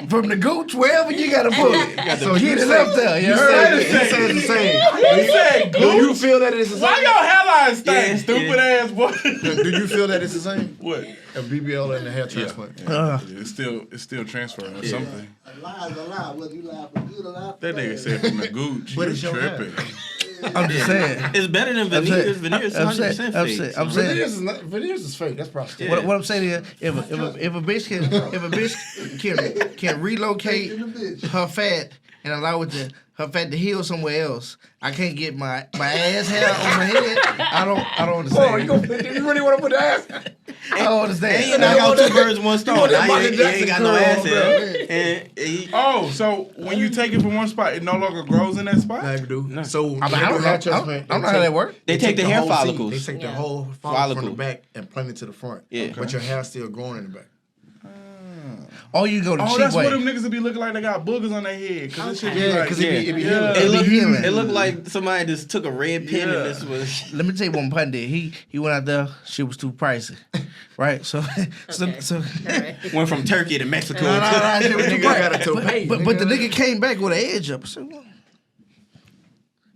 From the gooch, wherever you gotta put it. So get it up there. You heard it? He said the same. You said Do gooch? you feel that it's the Why same? your hairline stink, Yeah, stupid ass boy? Do you feel that it's the same? What? A BBL and a hair transplant. It's still transferring or something. A lie is a lie, whether you lie for good or lie for That nigga bad. said from the gooch. But You it's your tripping. I'm just saying. It's better than veneers. Veneers is 100% fake. I'm saying. Veneers is fake. That's prostitution. What I'm saying is, if a bitch can relocate her fat and allow her fat to heal somewhere else, I can't get my ass hair on my head. I don't understand. You really want to put the ass? I don't understand. And you knock out two birds with one stone. Now Michael you ain't Jackson got no curl, ass bro. hair. And he, Oh, so when you take it from one spot, it no longer grows in that spot? No, you do. So I don't know how that works. they take the hair whole seed. follicles. They take the whole follicle from Follicle. the back and plant it to the front. Yeah. But your hair's still growing in the back. Oh, you go the Oh, cheap that's way. what them niggas will be looking like they got boogers on their head. Cause it should be Yeah, like, because it be yeah. healing. It look, healing. it looked like somebody just took a red pen and this was. Let me tell you what pun did. He went out there. Shit was too pricey, right? So Went from Turkey to Mexico. no, shit was too Nigga got a pricey. toupee. But the nigga came back with an edge up. I said, well,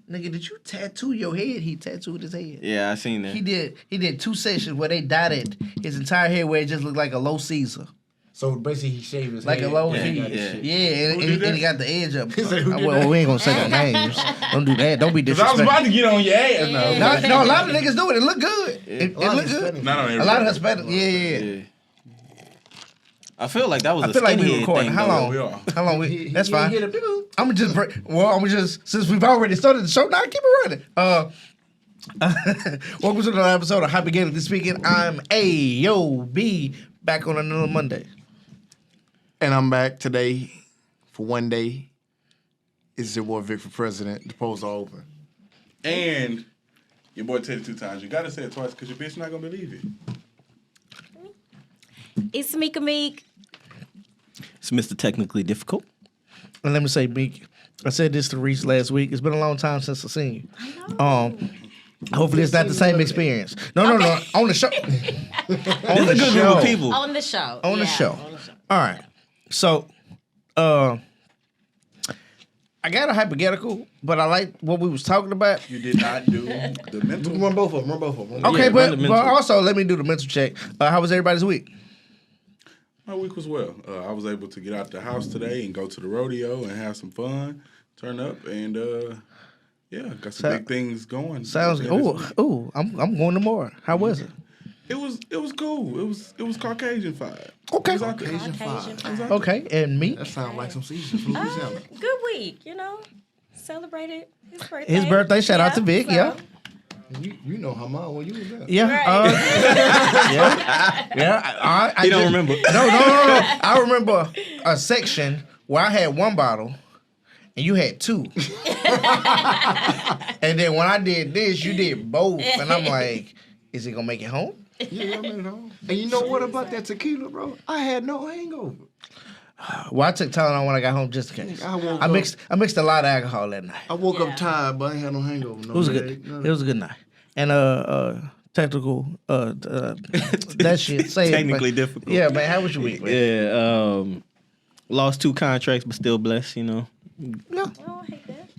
nigga, did you tattoo your head? He tattooed his head. Yeah, I seen that. He did 2 sessions where they dotted his entire head where it just looked like a low Caesar. So basically, he shaved his Like head. a low Yeah, V. yeah. And he got the edge up. said, "Who did Well, we ain't gonna say no names. Don't do that. Don't be Cause I was disrespectful. about to get on your ass now. No, a lot of niggas do it. It look good. It look good. Not on A everybody. lot of Hispanic. Yeah. Yeah. I feel like that was I a feel like we skinhead recording. thing. How though. long? we are. How long? We? That's He fine. hit a big- I'm just since we've already started the show, now keep it running. Welcome to another episode of Hypoghettocally Speaking. I'm A.O.B. back on another Monday. And I'm back today for one day. It's your boy Vic for president. The polls are open. And your boy said it 2 times. You gotta say it twice because your bitch not gonna believe it. It's Mika Meek. It's Mr. Technically Difficult. And let me say, Meek, I said this to Reese last week. It's been a long time since I've seen you. Hopefully it's not the same experience. No. On the show. On the Good group show. of people. On the show. On the Yeah, show. on the show. All right. So, I got a hypothetical, but I like what we was talking about. You did not do the mental. Run both of them. Okay, Yeah, but fundamental. also let me do the mental check. How was everybody's week? My week was well. I was able to get out the house today and go to the rodeo and have some fun, turn up, and yeah, got some big things going. Sounds Yeah, good. this week. Ooh, I'm going tomorrow. How was it? It was cool. It was Caucasian vibe. Okay. It was out there. Caucasian vibe. Okay, and me? That sounds like some season from Louisiana. Good week, celebrated his birthday. His birthday, shout out to Vic, so- yeah. You know Haman when you was there. Yeah. Right. Yeah. I He don't just- remember. No. I remember a section where I had 1 bottle and you had 2. And then when I did this, you did both. And I'm like, is he gonna make it home? Yeah, I made it home. And you know what about that tequila, bro? I had no hangover. Well, I took Tylenol when I got home just in case. I woke I up- mixed a lot of alcohol that night. I woke Yeah. up tired, but I ain't had no hangover. No It was a headache, good. none. It was a good night. And technical that shit. Say Technically it, but- difficult. Yeah, man. How was your week, man? Yeah, lost 2 contracts, but still blessed, Yeah. I don't hate that.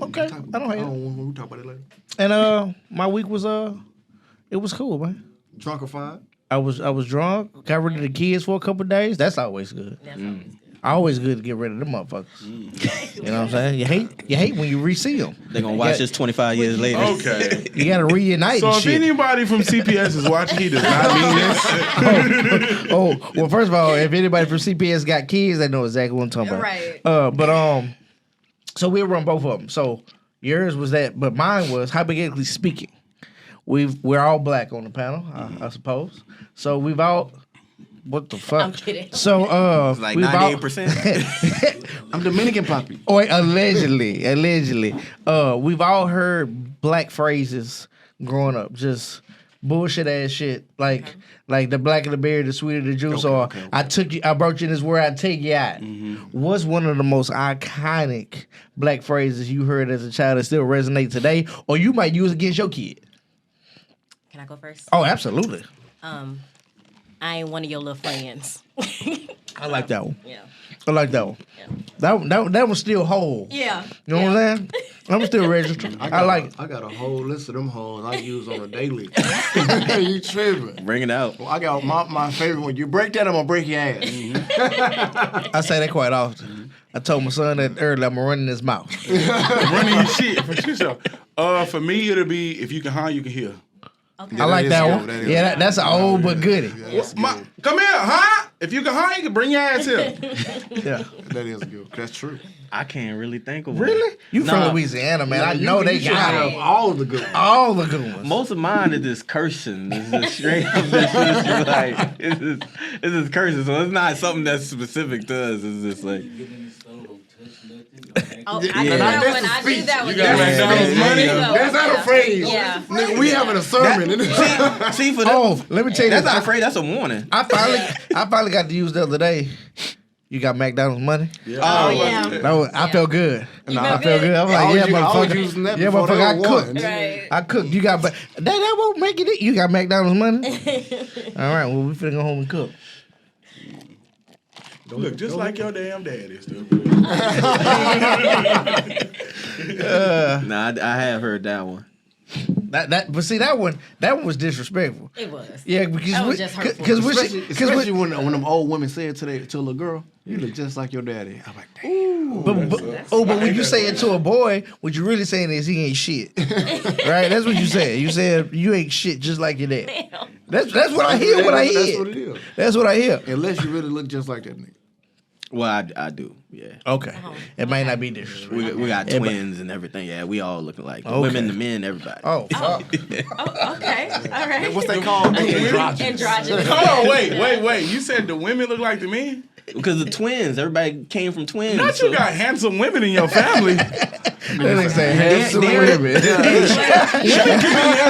Okay. I don't hate it. We'll talk about it later. And my week was it was cool, man. Drunkified. I was drunk. Got rid of the kids for a couple of days. That's always good. That's always good. Always good to get rid of them motherfuckers. You know what I'm saying? You hate when you re-see them. They're going to watch this 25 years later. Okay. You got to reunite So and if shit. anybody from CPS is watching, he does not mean this. Oh, well, first of all, if anybody from CPS got kids, they know exactly what I'm talking about. Right. So we'll run both of them. So yours was that, but mine was hypothetically speaking. We're all black on the panel, I suppose. So we've all. What the fuck? I'm kidding. So It's like we've all- 98%. I'm Dominican Poppy. Oh, wait, allegedly. We've all heard black phrases growing up, just bullshit ass shit, like the blacker the berry, the sweeter the juice, or I brought you in this world, I take you out. What's one of the most iconic black phrases you heard as a child that still resonate today, or you might use against your kid? Can I go first? Oh, absolutely. I ain't one of your little friends. I like that one. Yeah. I like that one. That one's still whole. Yeah. You know what I'm saying? I'm still registered. I like it. I got a whole list of them hoes I use on a daily. You tripping? Bring it out. Well, I got my favorite one. You break that, I'm gonna break your ass. I say that quite often. I told my son that earlier. I'm running his mouth. Running your shit for sure. For me, it'll be if you can hunt, you can hear. Okay. I like that one. That is Yeah, that's an old but goodie. Come here, huh? If you can hunt, you can bring your ass here. Yeah. That is good. That's true. I can't really think of one. Really? You Nah. from Louisiana, man. I know they got have it. all the good ones. All the good ones. Most of mine is just cursing. It's just straight up. It's just like it's just cursing. So it's not something that's specific to us. It's just like Oh, I Yeah. do that That's one. a I do speech. that one. You got McDonald's money? That's not a phrase. Yeah. Nigga, we having a sermon. see for that. Oh, let me tell you That's this. not afraid. That's a warning. I finally got to use the other day. You got McDonald's money? Yeah. Oh, yeah. I felt good. You I felt felt good. I'm like, yeah, I was motherfucker. using that Yeah, before they motherfucker, I were cooked. won. Right. I cooked. You got, but that won't make it. You got McDonald's money? All right, well, we finna go home and cook. Look, just like your damn daddy. Still. Nah, I have heard that one. But see, that one was disrespectful. It was. Yeah, because That was just hurtful. Especially when them old women say it to a little girl, you look just like your daddy. I'm like, damn. but when you say it to a boy, what you really saying is he ain't shit, right? That's what you said. You said you ain't shit just like your dad. Damn. That's what I hear. What I hear. That's what it is. That's what I hear. Unless you really look just like that nigga. Well, I do. Yeah. Okay, it might not be disrespectful. We got twins and everything. Yeah, we all looking like the Okay. women, the men, everybody. Oh fuck. Oh, okay. All right. What's they called? Androgynous. Androgynous. Hold on, wait. You said the women look like the men? Because the twins, everybody came from twins. Not so- you got handsome women in your family. They say handsome women.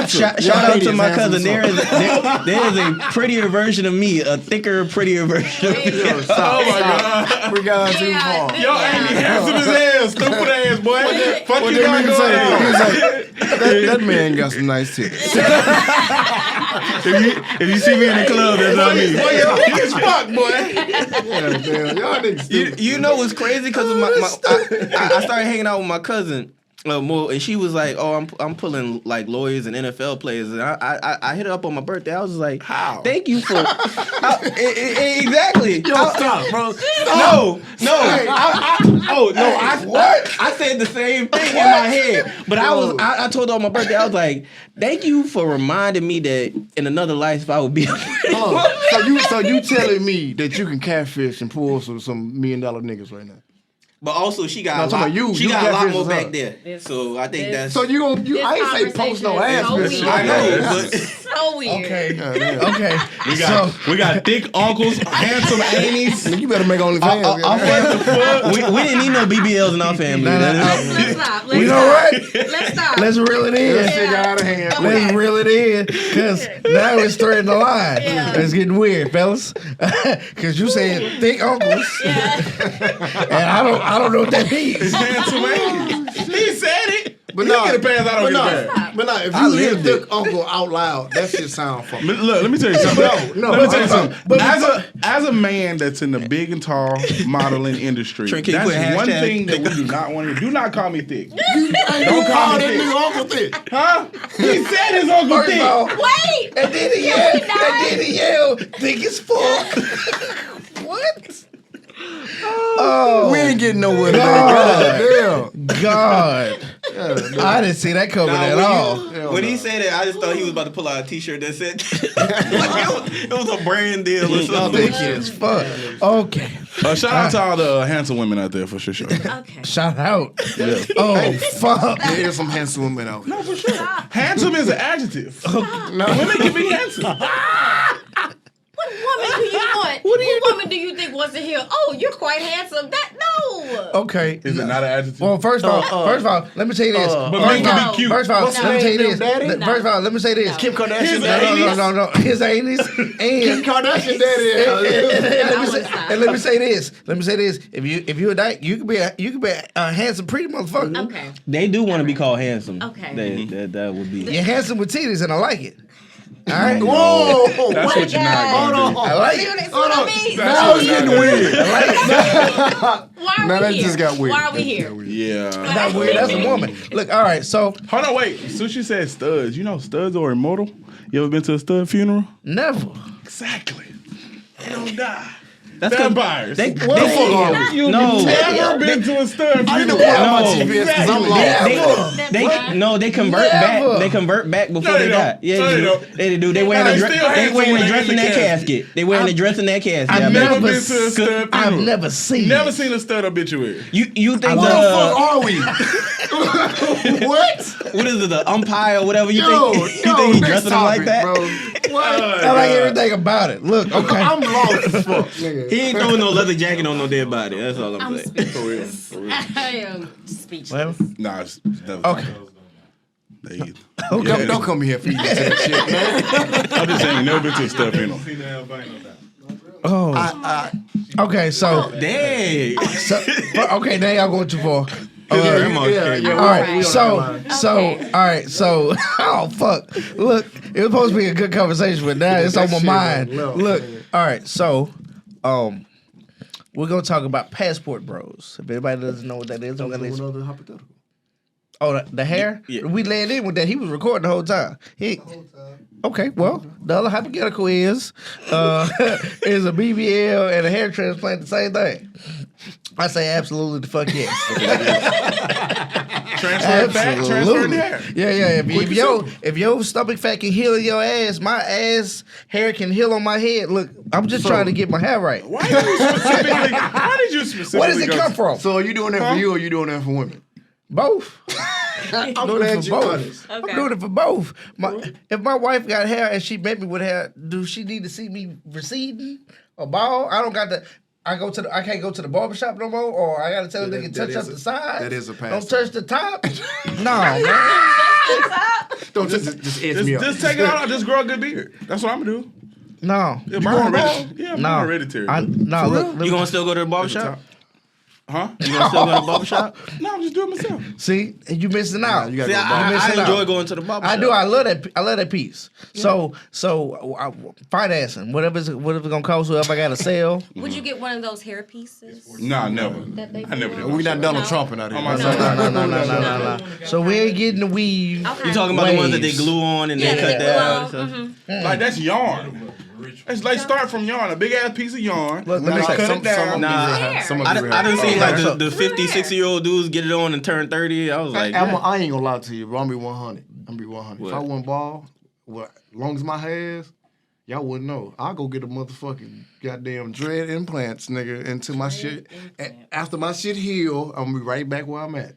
Shout out to my cousin. There is a prettier version of me, a thicker, prettier version of me. Oh my God. We got too Yeah, far. Yo, Andy handsome as hell, stupid ass boy. Fuck you, What not did he say? He was like, that man got some nice titties. If you see me in the club, that's not me. Boy, you're thick as fuck, boy. Yeah, damn. Y'all niggas stupid. You know what's crazy? Because I started hanging out with my cousin. More, and she was like, "Oh, I'm pulling like lawyers and NFL players." And I hit her up on my birthday. I was just like, How? Thank you for exactly." Yo, stop, bro. No. I said the same thing in my head, but I told her on my birthday, I was like, "Thank you for reminding me that in another life I would be." So you telling me that you can catfish and pull some $1 million niggas right now? But also, she got No, a lot, you she got a lot catfish more as back her. there. So I think that's. So I ain't say post no ass so pictures. weird. I know, but So weird. Okay. Okay. We got thick uncles, handsome aunties. You better make OnlyFans. our family, we didn't need no BBLs in our family. Let's stop. Let's You know stop. what? Let's stop. Let's reel it in. Shit got out of hand. Let's reel it in, because now it's threading the line. Yeah. It's getting weird, fellas. Because you said thick uncles, and I don't know what that means. Handsome aunties. He said it. But You no, get a pass, I don't get a pass. but no, if I you hear lived it. thick uncle out loud, that shit sound funny. But look, let me tell you something. No, let me tell you something. but- As a man that's in the big and tall modeling industry, Trent, can you that's put one hashtag thing that we do not want to do. Do not call me thick. Don't call that nigga uncle thick. Huh? He said his uncle First thick. of all, Wait. and then he yelled, thick as fuck. What? Oh, We ain't getting nowhere today. God. God God. damn. I didn't see that coming at all. When he said that, I just thought he was about to pull out a T-shirt that said it was a brand deal or something. Thick as fuck. Okay. Shout out to all the handsome women out there for sure. Okay. Shout out. Oh, fuck. There is some handsome women out there. For sure. Handsome is an adjective. Women can be handsome. What woman do you want? What woman do you think wants to hear? Oh, you're quite handsome. No. Okay. Is it not an adjective? Well, first of all, let me tell you this. But First men of can all- be cute. First of all, What's let me her tell you name, this. Daddy? First of all, let me say this. Kim Kardashian His daddy. No. His anus Kim and Kardashian daddy. and let me say this. If you a dyke, you could be a handsome, pretty motherfucker. Okay. They do want to be called handsome. Okay. That would be. You're handsome with titties, and I like it. All right. Whoa! That's what you're not gonna do. I like See it. what see what I mean? That's Now what it's you're getting not gonna weird. Why are Now we that here? just got weird. Why are we That just here? got weird. Yeah. Not weird. That's a woman. Look, all right. So Hold on, wait. Sushi said studs. You know studs are immortal? You ever been to a stud funeral? never. Exactly. They don't die. That's Vampires. They, What the fuck are we? You've No. never been to a stud I know funeral. how No. much it is because I'm lost. they convert Never. back. They convert back before No, they they die. don't. Yeah, No, they they do. don't. They do. They wearing No, a they dress. still They handsome wearing when a they dress in in the that casket. casket. They wearing a dress in that casket. I've I bet. Never never been to a se- stud funeral. I've never seen. Never it. seen a stud obituary. You think What the fuck the are we? What? what is it, the umpire or whatever you Yo, think? You think he next dressing them like topic, that? bro. What? I like everything about it. Look, okay. I'm lost as fuck, nigga. He ain't throwing no leather jacket on no dead body. That's all I'm I'm saying. speechless. For real. For real. I am speechless. Well, Nah, it's never. okay. They, Don't come here feeding to that shit, man. I'm just saying, you never been to a stud funeral. Oh. Okay. So. Dang. Okay. Now y'all going too far. Yeah, All right, Alright. so, Okay. all right, so, oh fuck! Look, it was supposed to be a good conversation, but now it's on my shit mind. went left, Look, nigga. all right, so, we're gonna talk about passport bros. If anybody doesn't know what that is, I'm gonna. Another hypothetical. Oh, the hair? Yeah. We landed in with that. He was recording the whole time. Okay, well, the other hypothetical is is a BBL and a hair transplant the same thing? I say absolutely the fuck yes. Transfer it back, transfer it Absolutely. there. Yeah. If your stomach fat can heal in your ass, my ass hair can heal on my head. Look, I'm just trying to get my hair right. Why did you specifically Where does it go come to- from? So are you doing that for you or you doing that for women? Both. I'm doing it glad for you both. honest. I'm doing it for both. If my wife got hair and she met me with hair, do she need to see me receding or bald? I don't got to. I can't go to the barbershop no more, or I gotta tell the nigga touch up the sides. that is a Don't pass. touch the top. No, man. Don't just edge me up. Just take it out. Just grow a good beard. That's what I'm gonna do. No. Yeah, going mine yeah, No. mine hereditary. No, look. You gonna still go to the barbershop? Huh? You gonna still go to the barbershop? No, I'm just doing it myself. See, you missing out. you gotta See, go I missing enjoy out. going to the barbershop. I do. I love that. I love that piece. So financing, whatever's gonna cost, whoever I gotta sell. Would you get one of those hair pieces? Nah, never. That they I never did. We not Donald No. Trump out here. On my No. side. No. So we ain't getting the weave. Okay. You talking about the ones that they Waves. glue on and Yeah, they cut they that glue out? on. and stuff? Like that's yarn. It's like start from yarn, a big ass piece of yarn. Look, let me Now say, cut some- it down. Nah, Some of I you done have- seen like So- the 50, 60-year-old dudes get it on and turn 30. I was like, I ain't gonna lie to you, bro. I'm be 100. I'm be 100. If What? I wasn't bald, well, as long as my hair is, y'all wouldn't know. I'll go get a motherfucking goddamn dread implants, nigga, into my shit. After my shit heal, I'm gonna be right back where I'm at.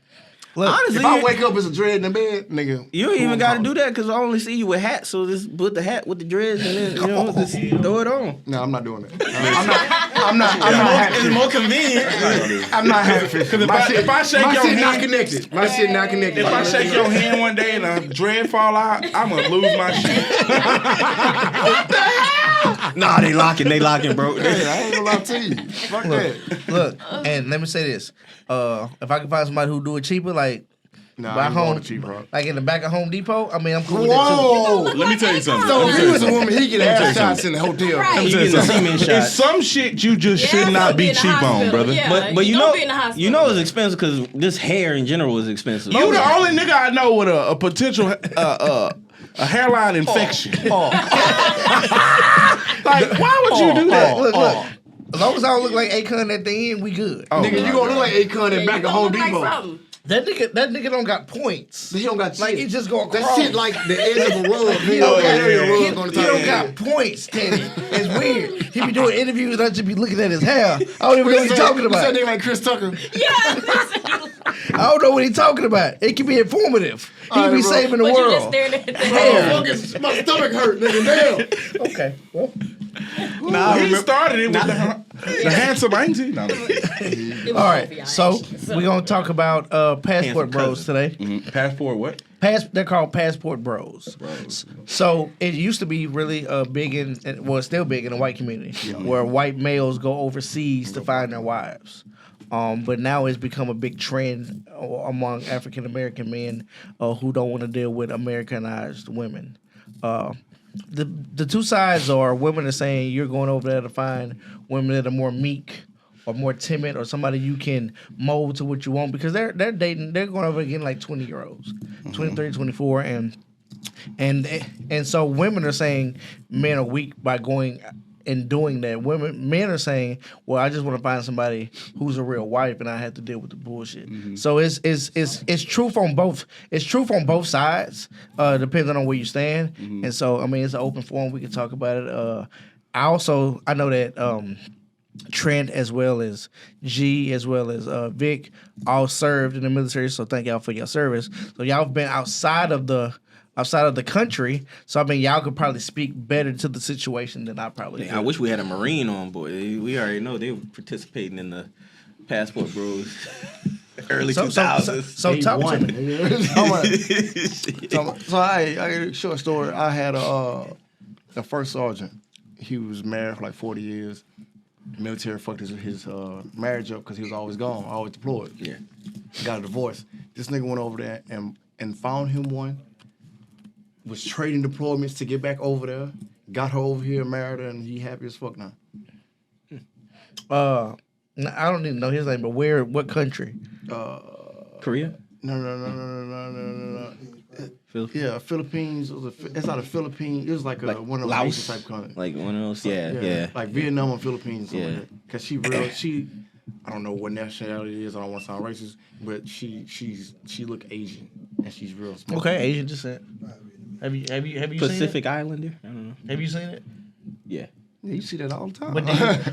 Look, honestly, If I wake up as a dread in the bed, nigga, you ain't even got to do that because I only see you with hats. So just put the hat with the dreads and then just throw it on. No, I'm not doing it. I'm not happy. It's more convenient. I'm not happy. Because if I shake my your shit not hand, connected. My shit not connected. if I shake your hand one day and a dread fall out, I'm gonna lose my shit. Nah, they locking, bro. Hey, I ain't gonna lie to you. Fuck that. look, and let me say this: if I can find somebody who do it cheaper, like Nah, by I ain't going Home, to cheap, bro. like in the back of Home Depot, I mean, I'm cool with Whoa. Let me tell you something. So Let me if tell he you was a something. woman, he could have shots in the hotel. Right. You getting the semen It's shots. some shit you just should not be cheap on, brother. Yeah, But you don't know, be in the hospital. you know it's expensive because this hair in general is expensive. You the only nigga I know with a potential a hairline infection. Like, why would you do that? Look. As long as I don't look like Akon at the end, we good. Oh, Nigga, you gonna look like Akon Yeah, at back you of gonna Home look like Depot. something. That nigga don't got points. He don't got shit. Like he just going that across. shit like the edge of a rug. He don't don't got, carry a he rug on the don't top. got points, Teddy. It's weird. He be doing interviews and I just be looking at his hair. I don't even know what he's talking What's that about. nigga like Chris Tucker? Yeah. I don't know what he's talking about. It can be informative. He All be right, bro. saving the But you just world. stared at the Hair. My stomach hurt, nigga. Damn. Okay. Well, Nah, I he remember- started it with the handsome auntie. No, all right. So we're gonna talk about passport Handsome bros today. Passport what? They're called passport bros. So it used to be really big it's still big in the white community, where white males go overseas to find their wives. But now it's become a big trend among African American men who don't want to deal with Americanized women. the two sides are women are saying you're going over there to find women that are more meek or more timid or somebody you can mold to what you want because they're dating, they're going over getting like 20-year-olds, 23, 24, and so women are saying men are weak by going and doing that. Men are saying, well, I just want to find somebody who's a real wife and I have to deal with the bullshit. So it's truth on both. It's truth on both sides, depending on where you stand. And so I mean, it's an open forum. We can talk about it. I know that Trent as well as G as well as Vic all served in the military. So thank y'all for your service. So y'all have been outside of the country, so I mean, y'all could probably speak better to the situation than I probably do. I wish we had a Marine on board. We already know they were participating in the Passport Bros early 2000s. So talk to me. So I got a short story. I had a first sergeant. He was married for like 40 years. The military fucked his marriage up because he was always gone, always deployed. Yeah. Got a divorce. This nigga went over there and found him one. Was trading deployments to get back over there. Got her over here, married her, and he happy as fuck now. I don't even know his name, but what country? Korea? No. Philippines? Yeah, Philippines. It's not a Philippines. It was like one of those Laos? Asian type countries. Like one of those? Yeah. Like Vietnam and Philippines. Yeah. Like that. Cause she I don't know what nationality it is. I don't want to sound racist, but she look Asian and she's real smart. Okay, Asian descent. Have you Pacific seen Islander? I don't know. it? Have you seen it? Yeah. Yeah, you see that all the time.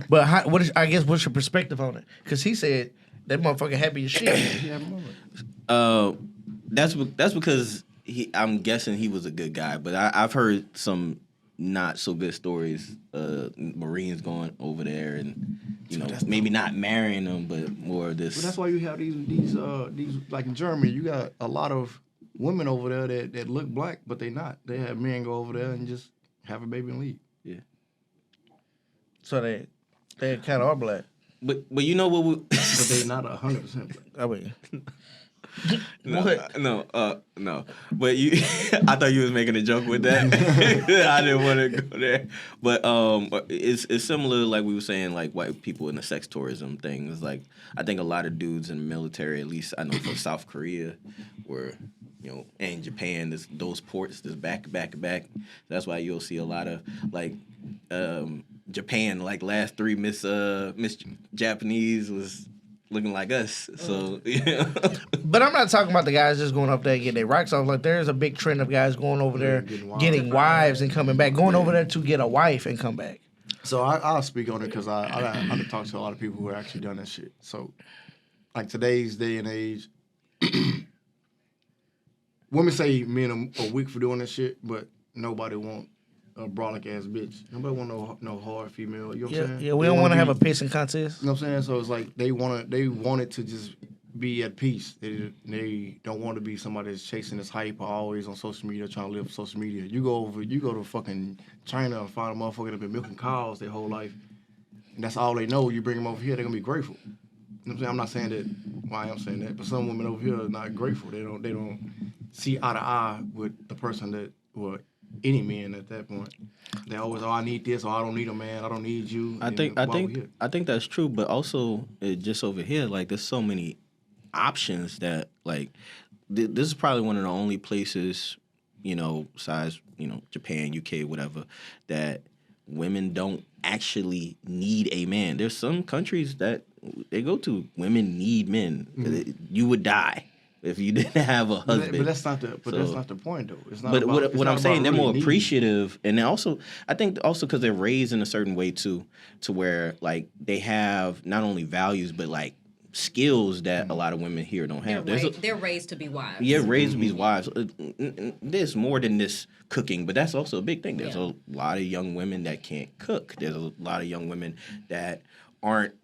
But what's your perspective on it? Because he said that motherfucker happy as shit. That's because I'm guessing he was a good guy, but I've heard some not so good stories. Marines going over there and maybe not marrying them, but more of this. But that's why you have these like in Germany, you got a lot of women over there that look black, but they not. They have men go over there and just have a baby and leave. Yeah. So they kind of are black. But you know what? But they not 100% black. I mean, no. But you, I thought you was making a joke with that. I didn't want to go there. But it's similar, like we were saying, like white people in the sex tourism thing. It's like I think a lot of dudes in the military, at least I know from South Korea, were and Japan, those ports, this back. That's why you'll see a lot of like Japan, like last 3 Miss Japanese was looking like us. So but I'm not talking about the guys just going up there and getting their rocks off. Like there's a big trend of guys going over there, getting wives and coming back, going over there to get a wife and come back. So I'll speak on it because I talk to a lot of people who have actually done that shit. So like today's day and age. Women say men are weak for doing this shit, but nobody want a brolic ass bitch. Nobody want no hard female. You know what I'm saying? Yeah, we don't want to have a pissing contest. You know what I'm saying? So it's like they want it to just be at peace. They don't want to be somebody that's chasing this hype or always on social media trying to live for social media. You go to fucking China and find a motherfucker that been milking cows their whole life, and that's all they know. You bring them over here, they're gonna be grateful. You know what I'm saying? I'm not saying that. Well, I am saying that, but some women over here are not grateful. They don't see eye to eye with the person that, well, any man at that point. They always, I need this, or I don't need a man, I don't need you. I think that's true, but also just over here, like there's so many options that like this is probably one of the only places, besides Japan, UK, whatever, that women don't actually need a man. There's some countries that they go to, women need men. Mm-hmm. You would die if you didn't have a husband. But that's not the point, though. It's not. But about, what I'm saying, they're really more appreciative, and also I think also because they're raised in a certain way too, to where like they have not only values but like skills that a lot of women here don't have. They're raised to be wives. Yeah, raised to be wives. There's more than this cooking, but that's also a big thing. There's a lot of young women that can't cook. There's a lot of young women that aren't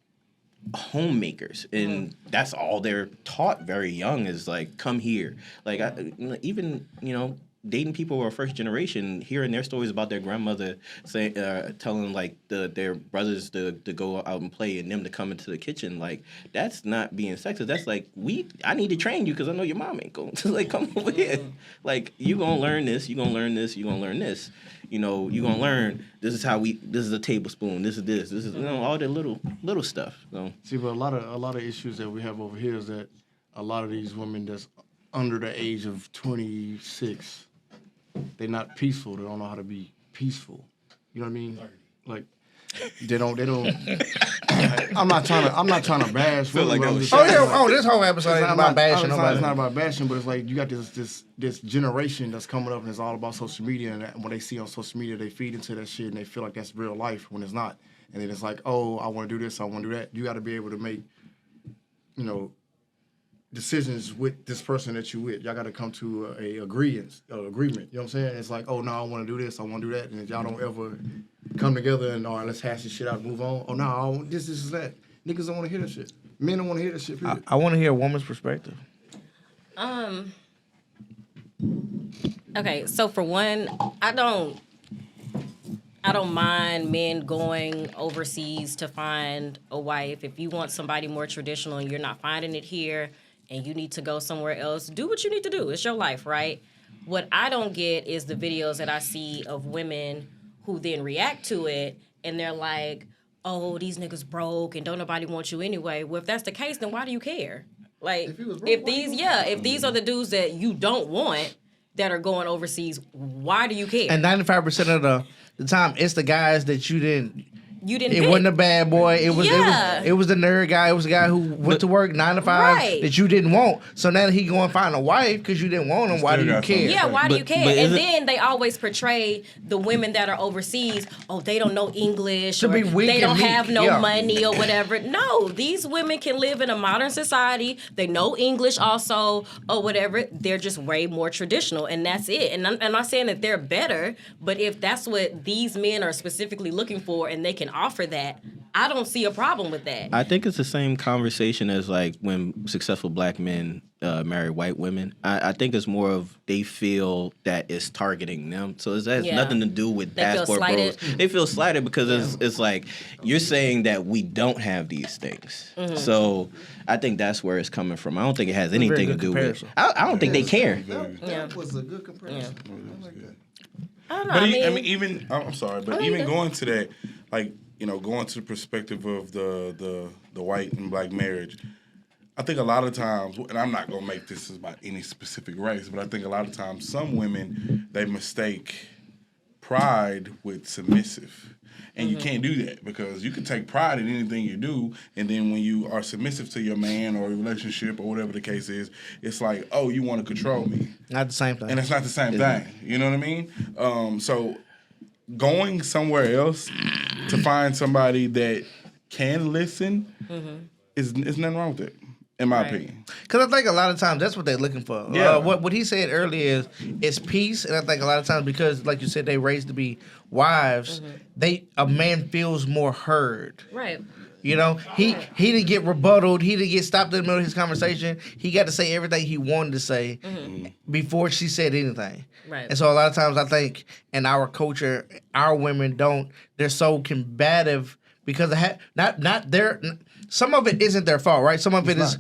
homemakers, and that's all they're taught very young is like, come here. Like even dating people who are first generation, hearing their stories about their grandmother saying, telling like their brothers to go out and play and them to come into the kitchen, like that's not being sexist. That's like I need to train you because I know your mom ain't going to like come over here. Like you gonna learn this, you gonna learn this, you gonna learn this. You know, you gonna learn this is a tablespoon, this is all the little stuff. So. See, but a lot of issues that we have over here is that a lot of these women that's under the age of 26, they're not peaceful. They don't know how to be peaceful. You know what I mean? Like they don't. I'm not trying to bash. Feel like women, that was This whole episode ain't about bashing nobody. It's not about bashing, but it's like you got this generation that's coming up and it's all about social media, and when they see on social media, they feed into that shit and they feel like that's real life when it's not. And then it's like, oh, I want to do this, I want to do that. You got to be able to make, decisions with this person that you with. Y'all got to come to a agreement. You know what I'm saying? It's like, oh, no, I want to do this, I want to do that. And if y'all don't ever come together and, all right, let's hash this shit out and move on. Oh, no, I want this is that. Niggas don't want to hear that shit. Men don't want to hear that shit, period. I want to hear a woman's perspective. Okay, so for one, I don't mind men going overseas to find a wife. If you want somebody more traditional and you're not finding it here and you need to go somewhere else, do what you need to do. It's your life, right? What I don't get is the videos that I see of women who then react to it and they're like, oh, these niggas broke and don't nobody want you anyway. Well, if that's the case, then why do you care? Like, if these are the dudes that you don't want that are going overseas, why do you care? And 95% of the time, it's the guys that you didn't. It pick. wasn't a bad boy. It was the nerd guy. It was the guy who went to work 9 to 5 Right. that you didn't want. So now that he going to find a wife because you didn't want him, why do you care? Yeah, why do you care? but And then they always portray the women that are overseas, oh, they don't know English To or be weak they and don't meek, have no yeah. money or whatever. No, these women can live in a modern society. They know English also or whatever. They're just way more traditional, and that's it. And I'm not saying that they're better, but if that's what these men are specifically looking for and they can offer that, I don't see a problem with that. I think it's the same conversation as like when successful black men marry white women. I think it's more of they feel that it's targeting them. So it has nothing to do with They feel passport bros. slighted. They feel slighted because it's like you're saying that we don't have these things. Mm-hmm. So I think that's where it's coming from. I don't think it has anything to good do with. comparison. I don't think they care. That was a good comparison. I like that. I don't know. But I mean, even I'm sorry, but Oh, even you good. going to that, like going to the perspective of the white and black marriage, I think a lot of times, and I'm not gonna make this about any specific race, but I think a lot of times some women they mistake pride with submissive. And you can't do that because you can take pride in anything you do, and then when you are submissive to your man or a relationship or whatever the case is, it's like, oh, you want to control me. Not the same thing. And it's not the same thing. You know what I mean? So going somewhere else to find somebody that can listen is nothing wrong with it, in my opinion. Because I think a lot of times that's what they're looking for. Yeah. What he said earlier is peace, and I think a lot of times because, like you said, they raised to be wives, a man feels more heard. right. You know, he didn't get rebutted. He didn't get stopped in the middle of his conversation. He got to say everything he wanted to say before she said anything. Right. And so a lot of times I think in our culture, our women they're so combative because some of it isn't their fault, right? Some of it's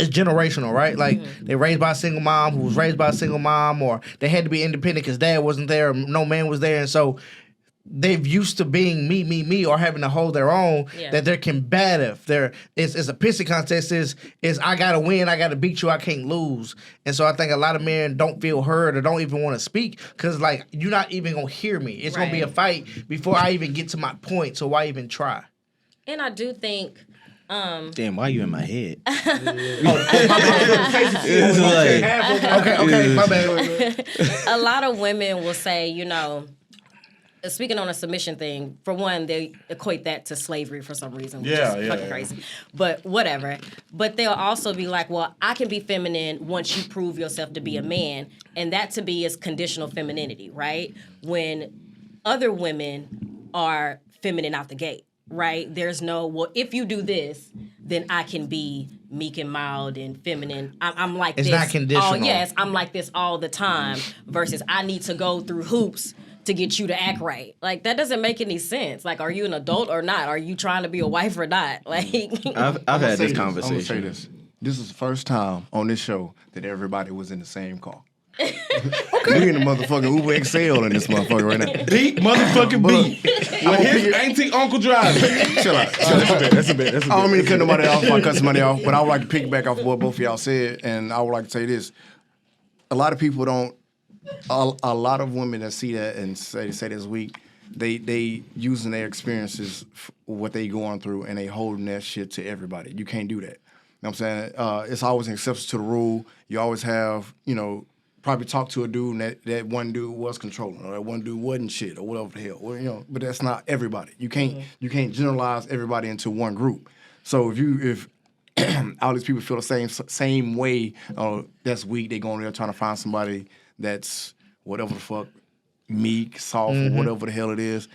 generational, right? Like they raised by a single mom who was raised by a single mom, or they had to be independent because dad wasn't there, or no man was there, and so they've used to being me, or having to hold their own. Yeah. That they're combative. It's a pissing contest. Is I gotta win, I gotta beat you, I can't lose. And so I think a lot of men don't feel heard or don't even want to speak because like you're not even gonna hear me. It's gonna be a fight before I even get to my point. So why even try? And I do think. Damn, why are you in my head? Okay, my bad. A lot of women will say, speaking on a submission thing, for one, they equate that to slavery for some reason, which is fucking crazy. But whatever. But they'll also be like, well, I can be feminine once you prove yourself to be a man. And that to me is conditional femininity, right? When other women are feminine out the gate, right? There's no, well, if you do this, then I can be meek and mild and feminine. I'm like It's this. not conditional. Oh yes, I'm like this all the time. Versus I need to go through hoops to get you to act right. Like that doesn't make any sense. Like, are you an adult or not? Are you trying to be a wife or not? Like, I've had this I'm conversation. gonna say this. This is the first time on this show that everybody was in the same car. We in the motherfucking Uber XL in this motherfucker right now. Deep motherfucking beat. With his auntie uncle driving. Chill out. That's a bit. I don't mean to cut nobody off, I cut somebody off, but I would like to piggyback off what both of y'all said, and I would like to say this. A lot of people don't, a lot of women that see that and say this week, they using their experiences, what they going through, and they holding that shit to everybody. You can't do that. You know what I'm saying? It's always an exception to the rule. You always have, probably talk to a dude and that one dude was controlling, or that one dude wasn't shit, or whatever the hell. Or, but that's not everybody. You can't generalize everybody into one group. So if all these people feel the same way, that's weak, they going there trying to find somebody that's whatever the fuck, meek, soft, or whatever the hell it is,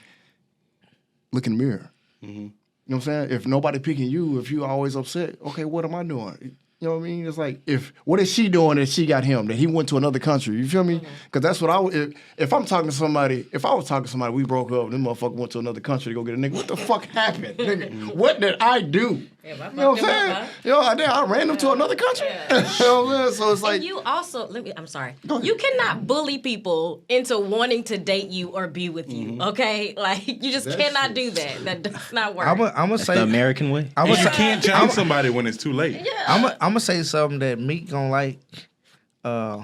look in the mirror. Mm-hmm. You know what I'm saying? If nobody picking you, if you always upset, okay, what am I doing? You know what I mean? It's like, what is she doing that she got him, that he went to another country? You feel me? Because that's what if I'm talking to somebody, if I was talking to somebody, we broke up, this motherfucker went to another country to go get a nigga, what the fuck happened? Nigga, what did I do? Yeah, you know what I'm saying? I ran him to another country. Yeah. You know what I'm saying? So it's like. and you also, I'm sorry. You cannot bully people into wanting to date you or be with you, okay? Like, you just cannot do that. That does not work. I'm gonna say The American way. I'm You gonna can't change somebody when it's too late. I'm gonna say something that Meek gonna like, cause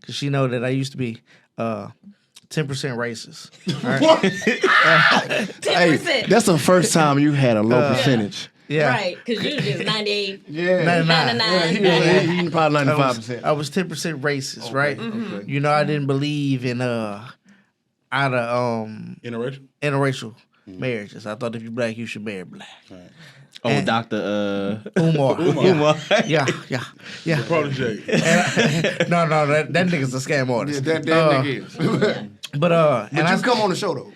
she know that I used to be 10% racist. Right? 10%. Hey, that's the first time you had a low percentage. Yeah. Right, because usually it's 98, Yeah. 99. 99. He probably 95%. I was 10% racist, right? You know, I didn't believe in Interracial? interracial marriages. I thought if you're black, you should marry black. Oh, And- Dr. Umar. Umar. Yeah. Protege. No, that nigga's a scam artist. That nigga is. But But you come on the show though.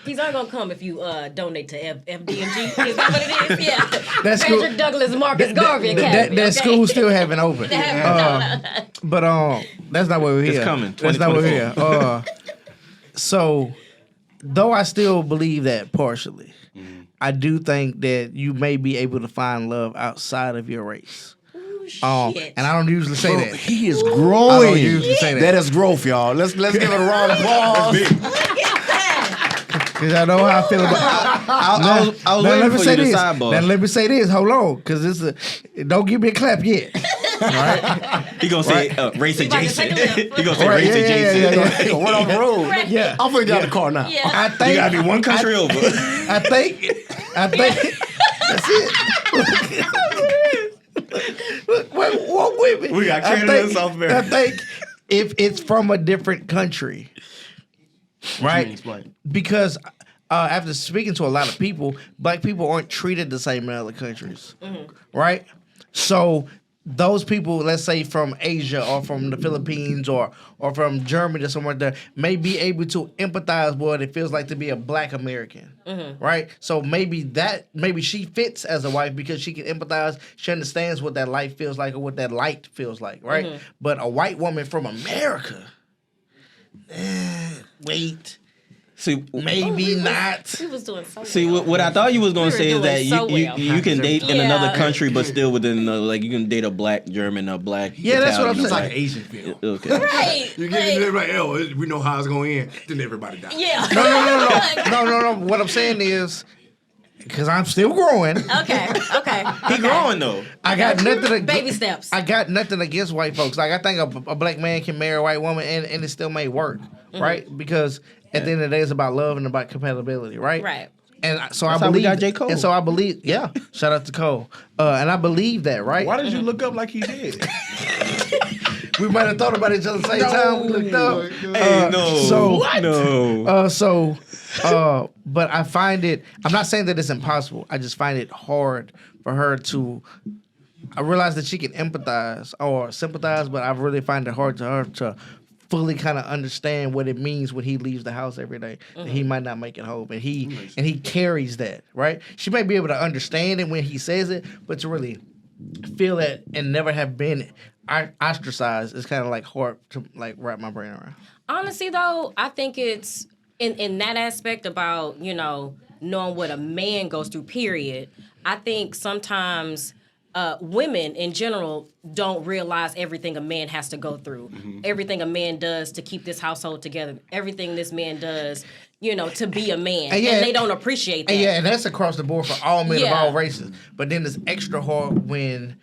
He's only going to come if you donate to FDMG. Is that what it is? Yeah. That's Frederick cool. Douglass Marcus Garvey Academy. that okay? school still haven't opened. But that's not what we're here. It's coming. That's not what we're here. So, though I still believe that partially, I do think that you may be able to find love outside of your race. Shit. And I don't usually say that. He is I don't growing. usually say that. That is growth, y'all. Let's give it a round of applause. Look at that. Because I know how I feel about. I was Now, waiting let me for say you to this. sidebar. Now let me say this. Hold on, because don't give me a clap yet. He gonna say race about to adjacent. take a left. He gonna say Right, race adjacent. We're on the road. Right. Yeah, I'm finna get out of the car now. Yeah. I think You gotta be one country over. I think that's it. Look, walk with me. We got Canada and South America. I think if it's from a different country, right? Explain. Because after speaking to a lot of people, black people aren't treated the same in other countries, right? So those people, let's say from Asia or from the Philippines or from Germany or somewhere there, may be able to empathize with what it feels like to be a black American, right? So maybe she fits as a wife because she can empathize. She understands what that life feels like or what that light feels like, right? But a white woman from America, wait. See, Maybe not. He was doing so See, well. what I thought you was gonna We were say is doing that so well. you can date in Yeah. another country, but still within like you can date a black German, a black Yeah, that's what I'm Italian, saying. a Like an Asian film. black- Okay. Right. You get everybody, we know how it's going to end. Then everybody dies. Yeah. No. What I'm saying is, because I'm still growing, Okay. He growing though. I got nothing. Baby steps. I got nothing against white folks. Like I think a black man can marry a white woman and it still may work, right? Because at the end of the day, it's about love and about compatibility, right? Right. And so That's I how we believe. got J. Cole. And so I believe. Yeah. Shout out to Cole. And I believe that, right? Why did you look up like he did? We might have thought about it at the same time. We looked up. Hey, no. So No. But I find it. I'm not saying that it's impossible. I just find it hard for her to. I realize that she can empathize or sympathize, but I really find it hard to her to fully kind of understand what it means when he leaves the house every day. That he might not make it home, and he carries that, right? She may be able to understand it when he says it, but to really feel it and never have been ostracized is kind of like hard to like wrap my brain around. Honestly, though, I think it's in that aspect about, knowing what a man goes through, period. I think sometimes women in general don't realize everything a man has to go through, everything a man does to keep this household together, everything this man does, to be a man. And they don't appreciate that. And that's across the board for all men of all races. But then it's extra hard when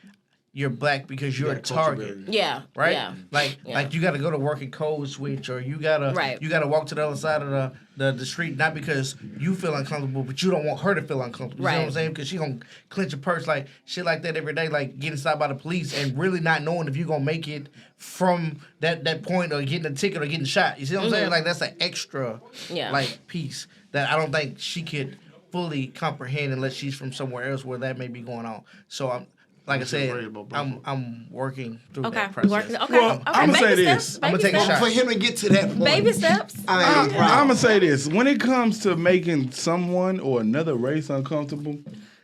you're black because you're a target. Yeah. Right? Yeah. Like you got to go to work and code switch, or you got to walk to the other side of the street, not because you feel uncomfortable, but you don't want her to feel uncomfortable. You know what I'm saying? Because she going to clench your purse like shit like that every day, like getting stopped by the police and really not knowing if you're going to make it from that point or getting a ticket or getting shot. You see what I'm saying? Like that's an extra like piece that I don't think she could fully comprehend unless she's from somewhere else where that may be going on. So like I said, I'm working through that process. Well, I'm gonna say this. I'm gonna take a shot for him to get to that point. Baby steps. I'm gonna say this. When it comes to making someone or another race uncomfortable,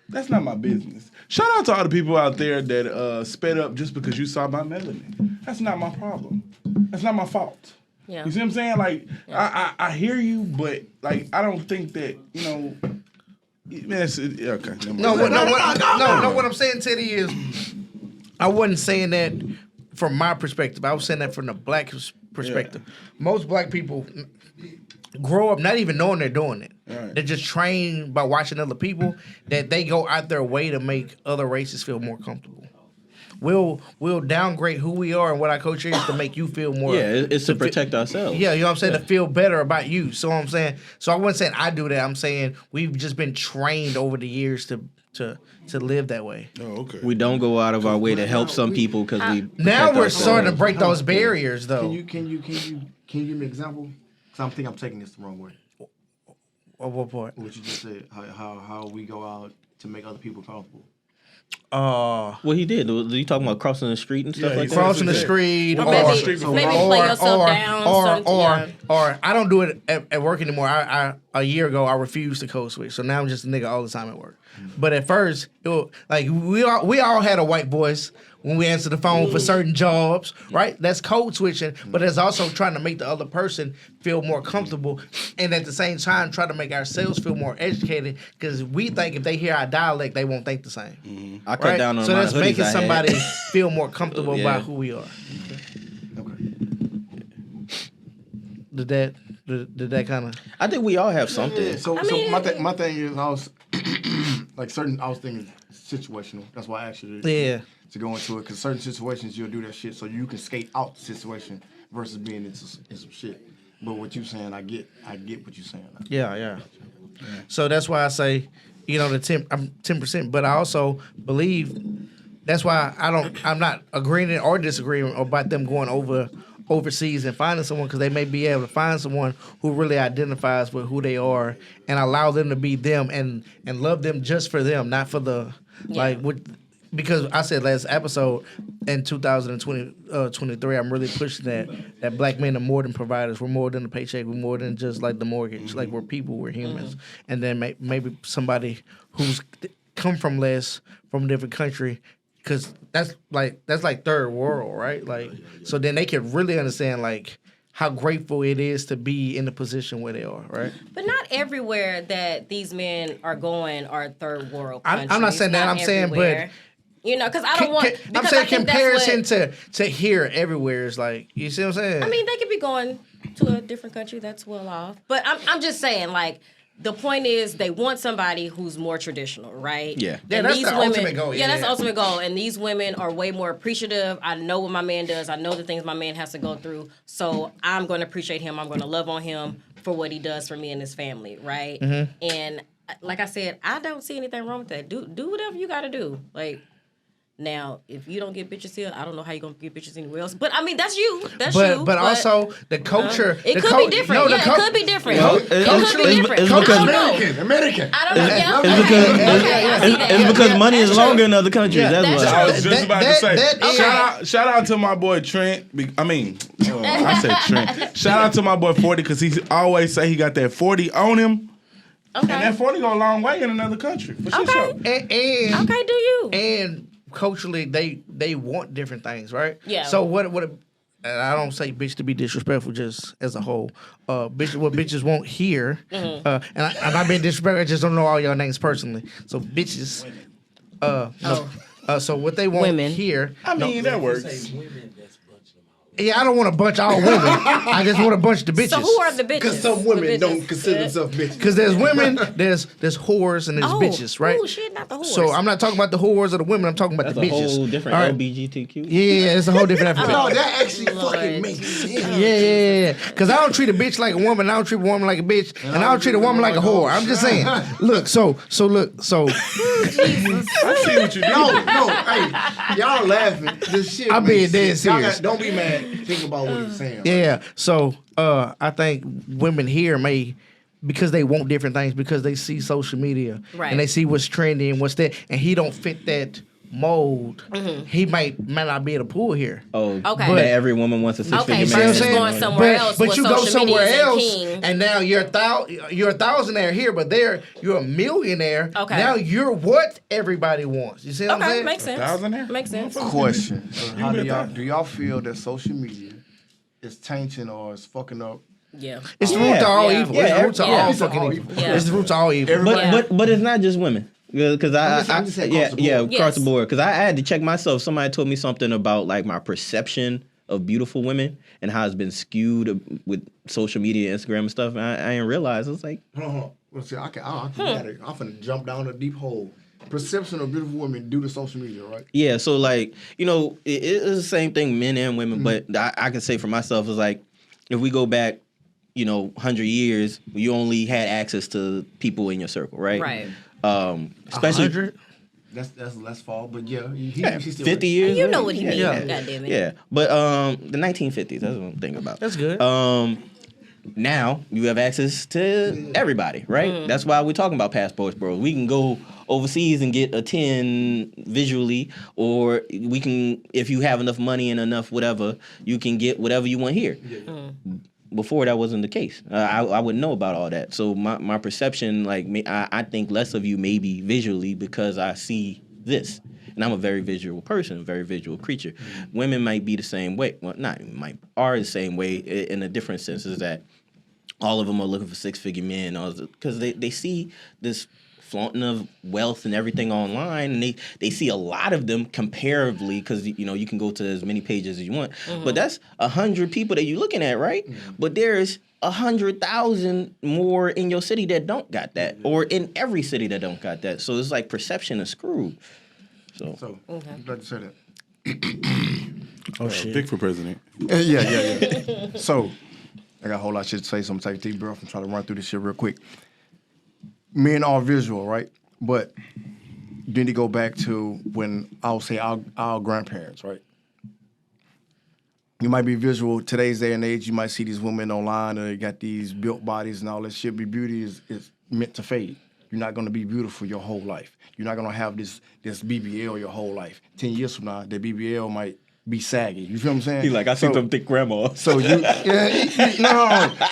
that's not my business. Shout out to all the people out there that sped up just because you saw my melanin. That's not my problem. That's not my fault. Yeah. You see what I'm saying? Like, I hear you, but like, I don't think that okay. No, what I'm saying, Teddy, is I wasn't saying that from my perspective. I was saying that from the black perspective. Yeah. Most black people grow up not even knowing they're doing it. Right. They're just trained by watching other people that they go out their way to make other races feel more comfortable. We'll downgrade who we are and what our culture is to make you feel more. Yeah, it's to protect ourselves. Yeah, you know what I'm saying? To feel better about you. So I'm saying. So I wasn't saying I do that. I'm saying we've just been trained over the years to live that way. Oh, okay. We don't go out of our way to help some people because we. Now we're starting to break those barriers, though. Can you give me an example? Because I'm taking this the wrong way. Of what part? What you just said. How we go out to make other people comfortable. Well, he did. Was he talking about crossing the street and stuff like that? Crossing the street, or maybe play yourself down. Or I don't do it at work anymore. A year ago I refused to code switch, so now I'm just a nigga all the time at work. But at first, we all had a white voice when we answered the phone for certain jobs, right? That's code switching, but it's also trying to make the other person feel more comfortable, and at the same time try to make ourselves feel more educated, because we think if they hear our dialect, they won't think the same. Mm-hmm. I cut down on so my that's making somebody had. feel more comfortable about who we are. Okay. Did that kind of? I think we all have something. Yeah, so my thing is I was I was thinking situational. That's why I asked you to go into it, because certain situations you'll do that shit so you can skate out the situation versus being in some shit. But what you saying, I get what you're saying. Yeah. So that's why I say, I'm 10%, but I also believe that's why I'm not agreeing or disagreeing about them going overseas and finding someone, because they may be able to find someone who really identifies with who they are and allow them to be them and love them just for them, not for the because I said last episode in 2023, I'm really pushing that black men are more than providers. We're more than a paycheck. We're more than just like the mortgage. Like we're people. We're humans. And then maybe somebody who's come from a different country, because that's like third world, right? Like so then they can really understand like how grateful it is to be in the position where they are, right? But not everywhere that these men are going are third world countries. I'm not saying that. I'm saying, but because I don't want. I'm saying comparison to here everywhere is like, you see what I'm saying? I mean, they could be going to a different country that's well off, but I'm just saying like. The point is, they want somebody who's more traditional, right? Yeah. That's the ultimate goal. Yeah, that's the ultimate goal. And these women are way more appreciative. I know what my man does. I know the things my man has to go through. So I'm going to appreciate him. I'm going to love on him for what he does for me and his family, right? Mm-hmm. And like I said, I don't see anything wrong with that. Do whatever you got to do. Like, Now, if you don't get bitches here, I don't know how you're gonna get bitches anywhere else. But I mean, that's you. That's but you. but also the culture. It the could be different. No, it could be different. Well, it could be different. it's I because- don't know. American. I don't know. Yeah, It's okay. because Okay, I see that. it's because money is That's longer true. in other countries. Yeah, That's that's why. I was just about to say. that Shout out to my boy Trent. I said Trent. Shout out to my boy 40 because he always say he got that 40 on him. Okay. And that 40 go a long way in another country. For Okay. sure. and Okay, do you? and culturally they want different things, right? Yeah. So what and I don't say bitch to be disrespectful, just as a whole. What bitches want here, Mm-hmm. and I've been disrespectful. I just don't know all your names personally. So bitches, so what they want Women. here. I mean, that works. Yeah, I don't want a bunch of all women. I just want a bunch of the bitches. So who are the bitches? Because some The women bitches. don't consider themselves bitches. Because there's women, there's whores, and there's Oh, bitches, right? Oh shit, not the horse. So I'm not talking about the whores or the women. I'm talking about That's the a bitches. whole different All right. LBGTQ. Yeah, it's a whole different effort. No, that actually Lord. fucking makes sense. Yeah. Because I don't treat a bitch like a woman. I don't treat a woman like a bitch, and I don't treat a woman like a whore. I'm just saying. Look, so. I see what you do. No, hey, y'all laughing. This shit. I'm being makes dead sense. Y'all serious. don't be mad. Think about what he's saying. Yeah. So I think women here may. Because they want different things, because they see social media Right. and they see what's trendy and what's that, and he don't fit that mold. He might not be able to pull here. Oh, Okay. That every woman wants a Okay, six-figure See what I'm versus saying? going somewhere else But where you go social media somewhere isn't else, king. and now you're a thousandaire here, but there you're a millionaire. Okay. Now you're what everybody wants. You see what I'm Okay, saying? makes sense. 1,000 there? Makes sense. Question: How be do a y'all thought. do y'all feel that social media is tainting or is fucking up? Yeah. It's the root to all Yeah. evil. Yeah, It's the root to yeah. all It's fucking all evil. evil. It's the root to all evil. But it's not just women. Because I'm just saying across the board. across the Yes. board. Because I had to check myself. Somebody told me something about like my perception of beautiful women and how it's been skewed with social media, Instagram and stuff. And I didn't realize. I was like, Hold on. Well, see, I got it. I'm finna jump down a deep hole. Perception of beautiful women due to social media, right? yeah. So like, it is the same thing, men and women. But I can say for myself, it's like if we go back, 100 years, you only had access to people in your circle, right? Right. Especially 100? That's less fall, but yeah, he's still 50 years. You know what he means. Yeah. God damn it. Yeah, but the 1950s. That's what I'm thinking about. That's good. Now you have access to everybody, right? That's why we're talking about passports, bro. We can go overseas and get a 10 visually, or we can, if you have enough money and enough whatever, you can get whatever you want here. Before that wasn't the case. I wouldn't know about all that. So my perception, like I think less of you maybe visually because I see this. And I'm a very visual person, a very visual creature. Women might be the same way. Well, are the same way in a different sense, is that all of them are looking for six-figure men because they see this flaunting of wealth and everything online, and they see a lot of them comparably because you can go to as many pages as you want, but that's 100 people that you're looking at, right? But there's 100,000 more in your city that don't got that, or in every city that don't got that. So it's like perception is screwed. So I'm glad you said that. Oh shit. Vic for president. Yeah. So I got a whole lot of shit to say, so I'm taking deep breath and try to run through this shit real quick. Men are visual, right? But then you go back to when I'll say our grandparents, right? You might be visual today's day and age. You might see these women online and they got these built bodies and all that shit. But beauty is meant to fade. You're not gonna be beautiful your whole life. You're not gonna have this BBL your whole life. 10 years from now, the BBL might be saggy. You feel what I'm saying? he's like, I see them thick grandmas. So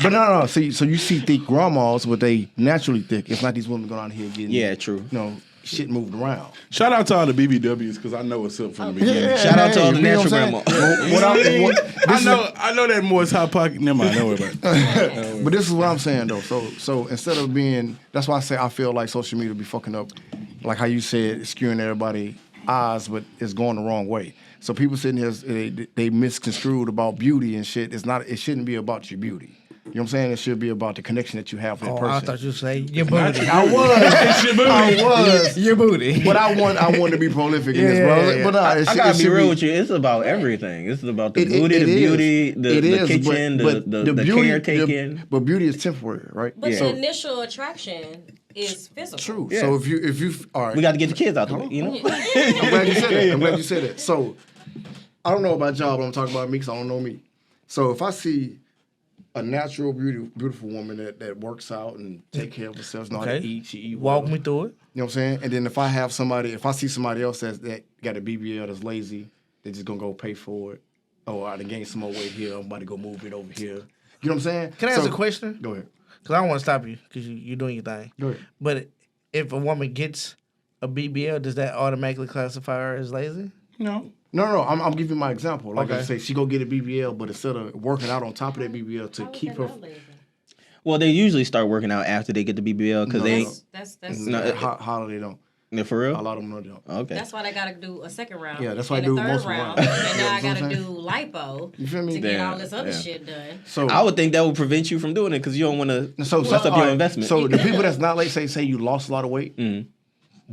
no. See, so you see thick grandmas, but they naturally thick. It's not these women going out here getting true. Shit moved around. Shout out to all the BBWs because I know what's up from the beginning. Shout out to all the you know natural what I'm saying? grandma. I know that Moore's Hot Pocket. Never mind. Don't worry about it. But this is what I'm saying though. So instead of being, that's why I say I feel like social media be fucking up, like how you said, skewing everybody's eyes, but it's going the wrong way. So people sitting here, they misconstrued about beauty and shit. It shouldn't be about your beauty. You know what I'm saying? It should be about the connection that you have with that person. I thought you were saying your booty. I was. Your booty. But I want to be prolific in this, bro. Yeah. But I gotta be real with you. It's about everything. It's about the booty, the beauty, the kitchen, the caretaking. But beauty is temporary, right? But So the initial attraction is physical. True. Yeah. So if you all right, We got to get the kids out the way, you know? I'm glad you said that. I'm glad you said that. So I don't know about y'all, but I'm talking about me because I don't know me. So if I see a natural, beautiful woman that works out and take care of herself, know how to eat, she eat well. Walk me through it. You know what I'm saying? And then if I see somebody else that got a BBL that's lazy, they're just gonna go pay for it. Oh, I done gained some more weight here. I'm about to go move it over here. You know what I'm saying? Can I ask a question? Go ahead. Because I don't want to stop you because you're doing your thing. Go ahead. But if a woman gets a BBL, does that automatically classify her as lazy? No. No. I'm giving you my example. Like I Okay. say, she go get a BBL, but instead of working out on top of that BBL to keep her. Well, they usually start working out after they get the BBL because they ain't. That's How they don't. Yeah, for real? A lot of them don't. Okay. That's why they gotta do a second round. Yeah, that's why and I do a third most of round. mine. And now I You know what gotta I'm do saying? lipo You feel me? to get Yeah, all this other yeah. shit done. So I would think that would prevent you from doing it because you don't want to mess up your investment. So the people that's not like say you lost a lot of weight, Mm-hmm.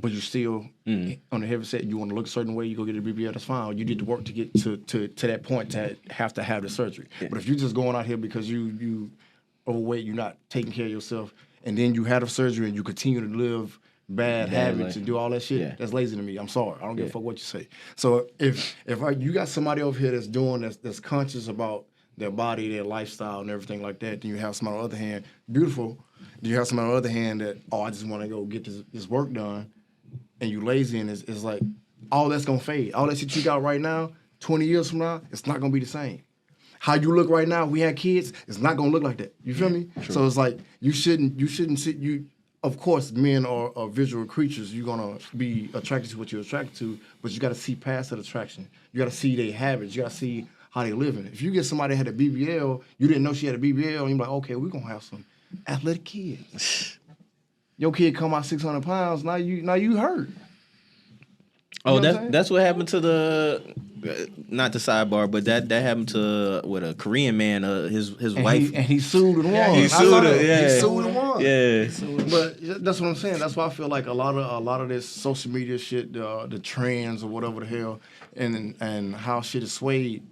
but you still on the heavy set, you want to look a certain way, you go get a BBL, that's fine. You did the work to get to that point to have the surgery. But if you're just going out here because you overweight, you're not taking care of yourself, and then you had a surgery and you continue to live bad habits and do all that shit, that's lazy to me. I'm sorry. I don't give a fuck what you say. So if you got somebody over here that's conscious about their body, their lifestyle, and everything like that, then you have somebody on the other hand, beautiful. Then you have somebody on the other hand that, I just want to go get this work done, and you lazy, and it's like, all that's going to fade. All that shit you got right now, 20 years from now, it's not going to be the same. How you look right now, we had kids, it's not going to look like that. You feel me? True. So it's like, you shouldn't sit, of course, men are visual creatures. You're going to be attracted to what you're attracted to, but you got to see past that attraction. You got to see their habits. You got to see how they living. If you get somebody that had a BBL, you didn't know she had a BBL, and you're like, okay, we're going to have some athletic kids. Your kid come out 600 pounds, now you hurt. Oh, that's what happened to not the sidebar, but that happened to a Korean man, his wife. And he sued and won. He sued her. Yeah. He sued and won. Yeah. But that's what I'm saying. That's why I feel like a lot of this social media shit, the trends or whatever the hell, and how shit is swayed.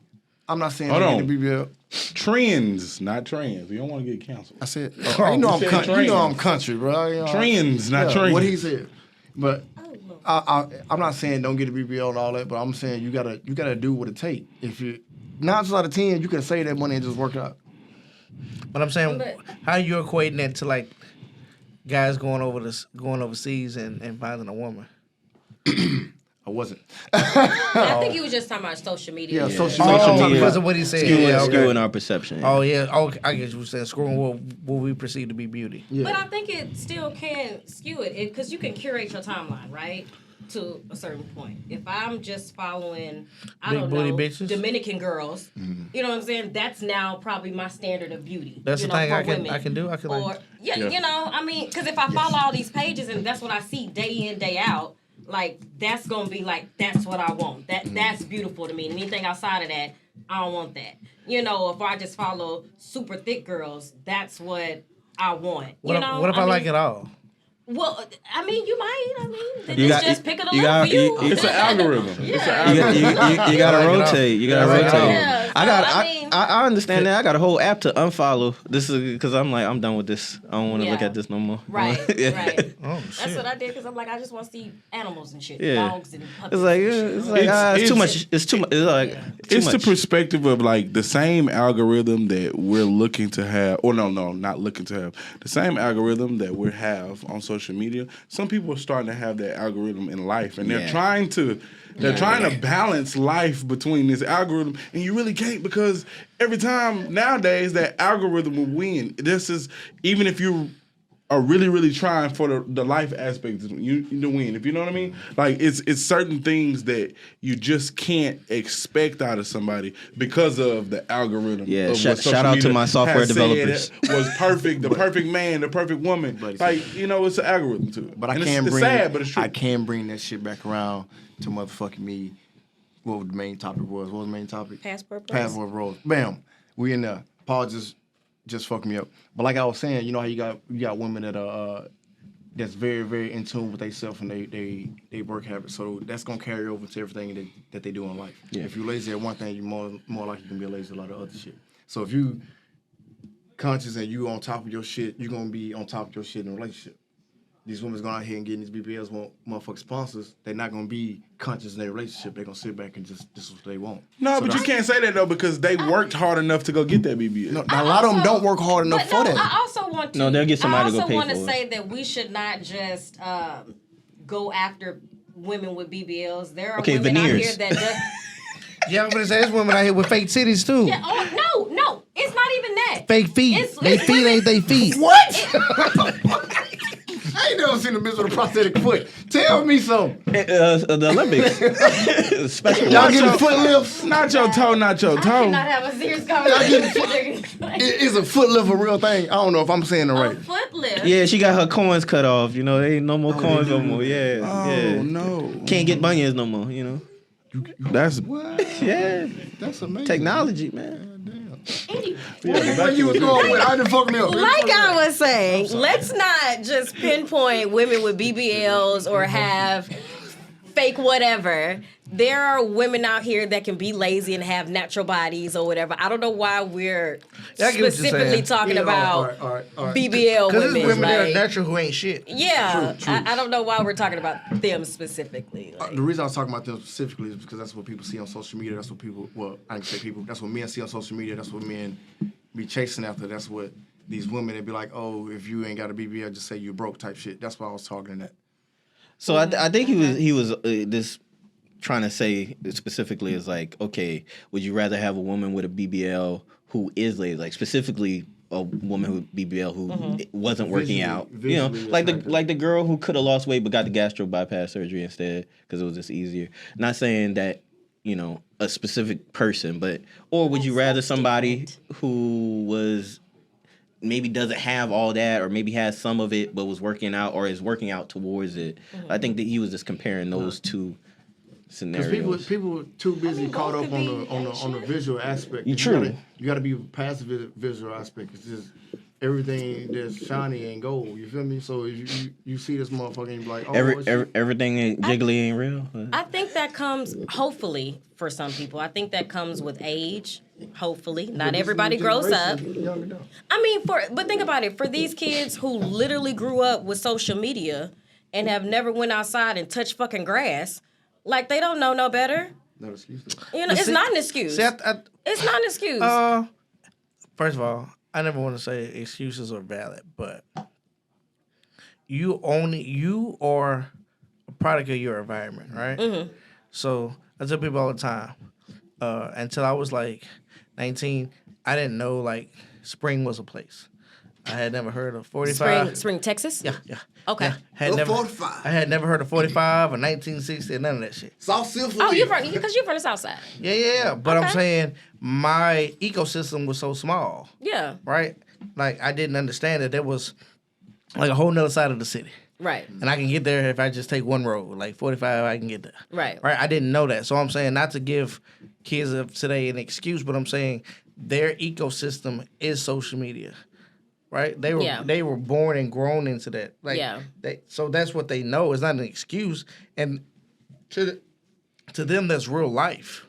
I'm not saying Hold the BBL. Trends, not trans. You don't want to get canceled. I said, you know I'm country, bro. You know, Trends, not trends. What he said. But I'm not saying don't get a BBL and all that, but I'm saying you gotta do what it takes. If you 9 times out of 10, you can save that money and just work it out. But I'm saying, how you equating that to like guys going overseas and finding a woman? I wasn't. I think he was just talking about social media. Yeah, social Oh, media. because of what he said. Skewing our perception. Oh yeah. Oh, I guess you were saying screwing what we perceive to be beauty. Yeah. But I think it still can skew it because you can curate your timeline, right? To a certain point. If I'm just following, Big booty bitches? Dominican girls, you know what I'm saying? That's now probably my standard of beauty. That's the thing I can do. I can you know, I mean, because if I follow all these pages and that's what I see day in, day out, like that's gonna be like that's what I want. That's beautiful to me. Anything outside of that, I don't want that. You know, if I just follow super thick girls, that's what I want. What if I mean, like it all? Well, I mean, you might. I mean, just pick it up for you. It's an algorithm. Yeah. It's an algorithm. You gotta rotate. You gotta rotate. Yeah, so, I understand that. I got a whole app to unfollow. This is because I'm like I'm done with this. I don't want to look at this no more. Right. Right. Oh shit. That's what I did because I'm like I just want to see animals and shit, Yeah. dogs and puppies. It's like and shit. it's too much. It's too much. It's like too It's much. the perspective of like the same algorithm that we're looking to have, or no, not looking to have. The same algorithm that we have on social media. Some people are starting to have that algorithm in life, and they're trying to balance life between this algorithm, and you really can't because every time nowadays that algorithm will win. This is even if you are really, really trying for the life aspect to win. If you know what I mean, like it's certain things that you just can't expect out of somebody because of the algorithm. Yeah, of shout out to my software developers. Was perfect, the perfect man, the perfect woman. Like it's an algorithm to it. But it's sad, but it's true. I can bring that shit back around to motherfucking me. What the main topic was? What was the main topic? Passport Bros. Bam. We in there. Paul just fucked me up. But like I was saying, you know how you got women that are that's very, very in tune with themselves and they work habits. So that's gonna carry over to everything that they do in life. Yeah. If you're lazy at one thing, you're more likely to be lazy at a lot of other shit. So if you conscious and you on top of your shit, you're gonna be on top of your shit in a relationship. these women's going out here and getting these BBLs, want motherfucking sponsors. They're not gonna be conscious in their relationship. They're gonna sit back and just this is what they want. No, but you can't say that though because they worked hard enough to go get that BBL. No, a lot of them don't work hard enough for that. I also want to. No, they'll get somebody to go pay I also want for to it. say that we should not just go after women with BBLs. There are women veneers. out here that. Yeah, I'm gonna say there's women out here with fake titties too. Yeah, no, it's not even that. Fake feet. It's They feet ain't they feet. What? I ain't never seen a bitch with a prosthetic foot. Tell me something. The Olympics. Special. Y'all getting foot lifts? Not your toe, not your I toe. cannot have a serious conversation. Is a foot lift a real thing? I don't know if I'm saying it A right. foot lift. Yeah, she got her coins cut off. You know, there ain't no more coins no more. Yeah, Oh yeah. no. Can't get bunions no more. You know. That's Yeah. That's amazing. Technology, man. Where you was going with? I didn't fuck me up. Like I was saying, let's not just pinpoint women with BBLs or have fake whatever. There are women out here that can be lazy and have natural bodies or whatever. I don't know why we're I get what you're specifically saying. talking about all right. BBL Because women. there's women that are like- natural who ain't shit. yeah, I don't know why we're talking about them specifically. Like, The reason I was talking about them specifically is because that's what people see on social media. That's what people, well, I can say people, that's what men see on social media. That's what men be chasing after. That's what these women, they be like, oh, if you ain't got a BBL, just say you broke type shit. That's why I was talking that. So I think he was this trying to say specifically is like, okay, would you rather have a woman with a BBL who is lazy, like specifically a woman with BBL who wasn't working out, you know, like the girl who could have lost weight but got the gastro bypass surgery instead because it was just easier. Not saying that, you know, a specific person, but or would you rather somebody who was maybe doesn't have all that or maybe has some of it but was working out or is working out towards it? I think that he was just comparing those two scenarios. Because people too busy caught up on the visual aspect. You true. You got to be past the visual aspect. It's just everything that's shiny ain't gold. You feel me? So if you see this motherfucker and you be like, oh, Everything ain't jiggly ain't real. I think that comes, hopefully, for some people. I think that comes with age. Hopefully, not everybody grows up. I mean, but think about it. For these kids who literally grew up with social media and have never went outside and touched fucking grass, like they don't know no better. Not excuse. You know, it's not an excuse. See, It's not an excuse. First of all, I never want to say excuses are valid, but you are a product of your environment, right? Mm-hmm. So I tell people all the time, until I was like 19, I didn't know like spring was a place. I had never heard of 45. Spring, Texas? Yeah. Okay. Yeah. 45. I had never heard of 45 or 1960 or none of that shit. South Syphilis. Oh, because you're from the South Side. Yeah. But I'm Okay. saying my ecosystem was so small, Yeah. right? Like I didn't understand that there was like a whole nother side of the city. Right. And I can get there if I just take one road. Like 45, I can get there. Right. I didn't know that. So I'm saying not to give kids of today an excuse, but I'm saying their ecosystem is social media. Right? They were born and grown into that. Like so that's what they know. It's not an excuse. And to them that's real life.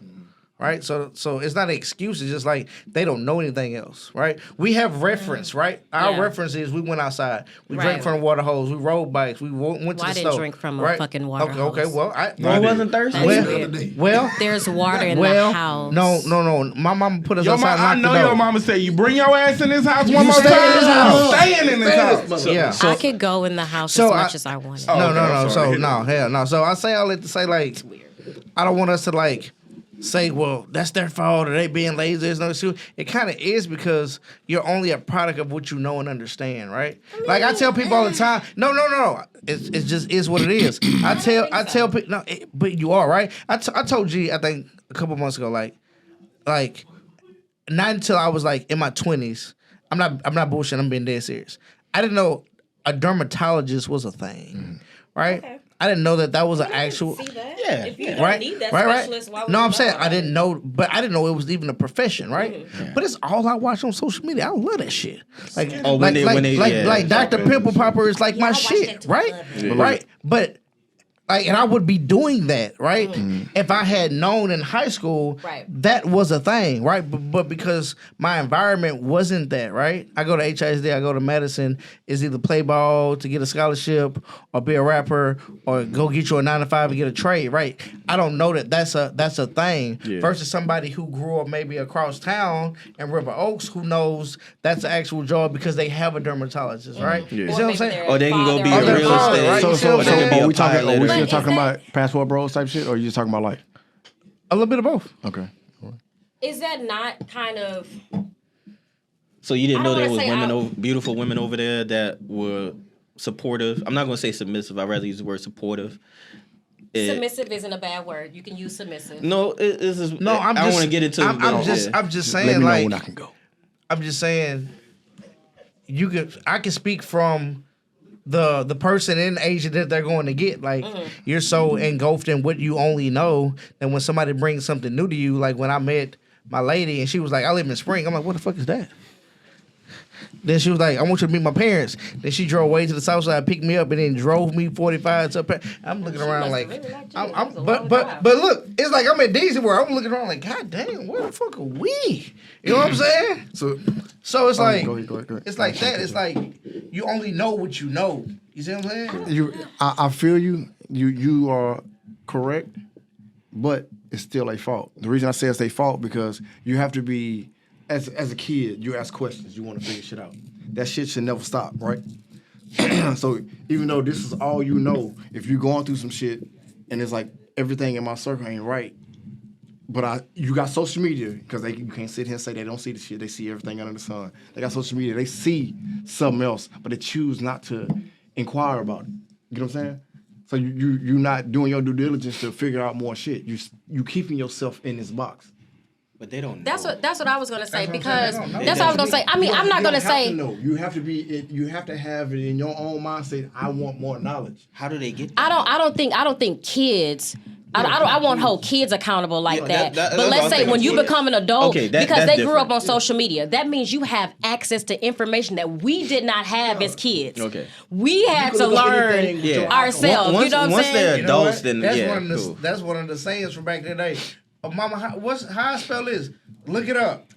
Right? So it's not an excuse. It's just like they don't know anything else, right? We have reference, right? Our reference is we went outside. We drank from a water hose. We rode bikes. We went to the store. I didn't drink from a fucking water hose. Okay, well, I wasn't thirsty. Well, there's water in the house. No. My mama put us outside. I know your mama said you bring your ass in this house one more stay time. in this house. Staying in this house. Yeah. I could go in the house as much as I wanted. No. sorry. Hell no. So I say all that to say like, I don't want us to like say, well, that's their fault or they being lazy. There's no excuse. It kind of is because you're only a product of what you know and understand, right? Like I tell people all the time, no. It just is what it is. I tell people, no, but you are right. I told G, I think a couple months ago, like not until I was like in my 20s. I'm not bullshitting. I'm being dead serious. I didn't know a dermatologist was a thing, right? Okay. I didn't know that was an actual. See that? Yeah, if you don't need that specialist, why would no, you I'm saying know I didn't know, but I didn't know it was even a profession, right? Mm-hmm. Yeah. But it's all I watch on social media. I love that shit. Like, like Dr. Pimple Popper is like my shit, right? Yeah. Right. But Like, and I would be doing that, right? If I had known in high school that was a thing, right? But because my environment wasn't that, right? I go to HISD, I go to Madison, is either play ball to get a scholarship or be a rapper or go get you a 9-to-5 and get a trade, right? I don't know that that's a thing versus somebody who grew up maybe across town in River Oaks who knows that's an actual job because they have a dermatologist, right? You see what I'm saying? Or they can go be Or a their real father, estate. right? So, You see what I'm saying? are we But still talking is that- about passport bros type shit, or are you just talking about life? A little bit of both. Okay. Is that not kind of? So you didn't I know don't there was wanna say beautiful women over there that were supportive. I'm not going to say submissive. I'd rather use the word supportive. Submissive isn't a bad word. You can use submissive. No, this is. No, I'm I just. don't want to get into. I'm just Let saying, me know like, when I can go. I'm just saying, I can speak from the person in Asia that they're going to get. Like, you're so engulfed in what you only know that when somebody brings something new to you, like when I met my lady and she was like, I live in Spring. I'm like, what the fuck is that? Then she was like, I want you to meet my parents. Then she drove way to the south side, picked me up, and then drove me 45 to up. I'm looking around like, really liked you. I'm, That was a but long but drive. but look, it's like I'm at Disney World. I'm looking around like, God damn, where the fuck are we? You know what I'm saying? So it's like, go ahead. it's like that. It's like you only know what you know. You see what I'm saying? I feel you. You are correct, but it's still a fault. The reason I say it's a fault because you have to be, as a kid, you ask questions. You want to figure shit out. That shit should never stop, right? So even though this is all you know, if you're going through some shit and it's like everything in my circle ain't right, but you got social media because you can't sit here and say they don't see the shit. They see everything under the sun. They got social media. They see something else, but they choose not to inquire about it. You know what I'm saying? So you're not doing your due diligence to figure out more shit. You keeping yourself in this box. But they don't know. That's what I was gonna say That's what I'm because saying. They don't know. that's what I was gonna say. I mean, I'm not gonna say. No, you have to be. You have to have it in your own mindset. I want more knowledge. How do they get that? I don't think kids. I won't hold kids accountable like that. that's But what let's I'm say thinking. when you become an adult, Okay, because that's they grew up different. on social media, that means you have access to information that we did not have as kids. Okay. We had to look up learn anything with your ourselves. Once- you know what I'm once saying? they're You know adults, what? then that's yeah, one of the cool. that's one of the sayings from back in the day. Oh, mama, how I spell this? Look it up.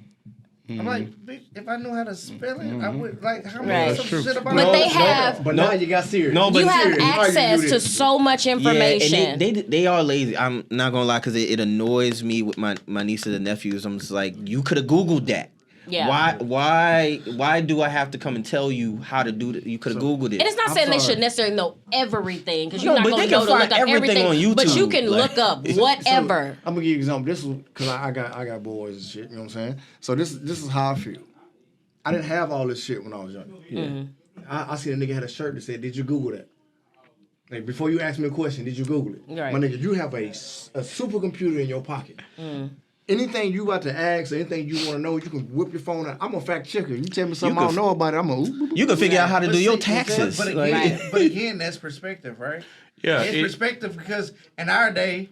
I'm like, bitch, if I knew how to spell it, I would like how Right. much some shit about But it. they have. But now you got serious. No, but You have serious. access to so much information. Yeah, and they are lazy. I'm not gonna lie, because it annoys me with my nieces and nephews. I'm just like, you could have Googled that. Yeah. Why do I have to come and tell you how to do that? You could have Googled it. And it's not saying they should necessarily know everything because No, you're not but going they to know can to look find up everything everything. on But you YouTube, can like- look up whatever. I'm gonna give you an example. This is because I got boys and shit. You know what I'm saying? So this is how I feel. I didn't have all this shit when I was young. Mm-hmm. I seen a nigga had a shirt that said, "Did you Google that?" Like before you ask me a question, did you Google it? Right. My nigga, you have a supercomputer in your pocket. Anything you got to ask or anything you want to know, you can whip your phone out. I'm a fact checker. You tell me something I don't know about it, I'm a. You can figure out how to But do your see, taxes. But Like- again, but again, that's perspective, right? Yeah, it's it- perspective because in our day,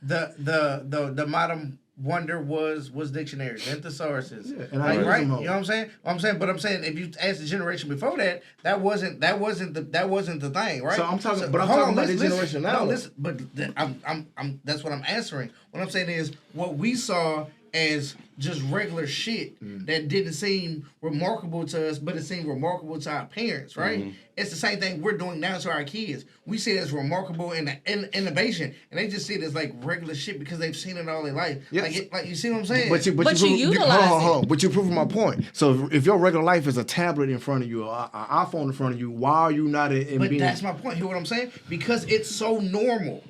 the modern wonder was dictionaries and thesauruses. Yeah, and I use right? them You all. know what I'm saying? But I'm saying if you ask the generation before that, that wasn't the thing, right? So I'm talking- hold talking on, about this listen, generation now. No, listen, but I'm that's what I'm answering. What I'm saying is what we saw as just regular shit that didn't seem remarkable to us, but it seemed remarkable to our parents, right? It's the same thing we're doing now to our kids. We see it as remarkable and innovation, and they just see it as like regular shit because they've seen it all their life. Yes. Like you see what I'm saying? But you utilize hold on. But you're proving my point. So if your regular life is a tablet in front of you, or an iPhone in front of you, why are you not in But being? that's my point. Hear what I'm saying? Because it's so normal.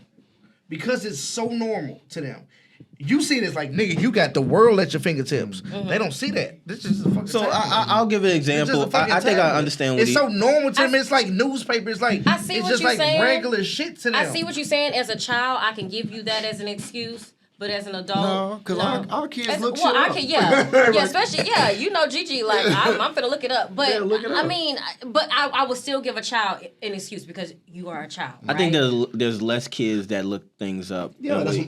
Because it's so normal to them. You see this like, nigga, you got the world at your fingertips. They don't see that. This is a fucking So tablet. I'll give an It's just a example. fucking I think I tablet. understand what it's so normal to them. It's like newspaper. It's like I see it's what just you're like saying. regular shit to them. I see what you're saying. As a child, I can give you that as an excuse. But as an adult, No, 'cause our kids look shit I up. can, yeah, especially, you know, Gigi, like I'm finna look it up. But Yeah, look it I up. mean, but I would still give a child an excuse because you are a child. I think right? there's less kids that look things up. Yeah, than that's we-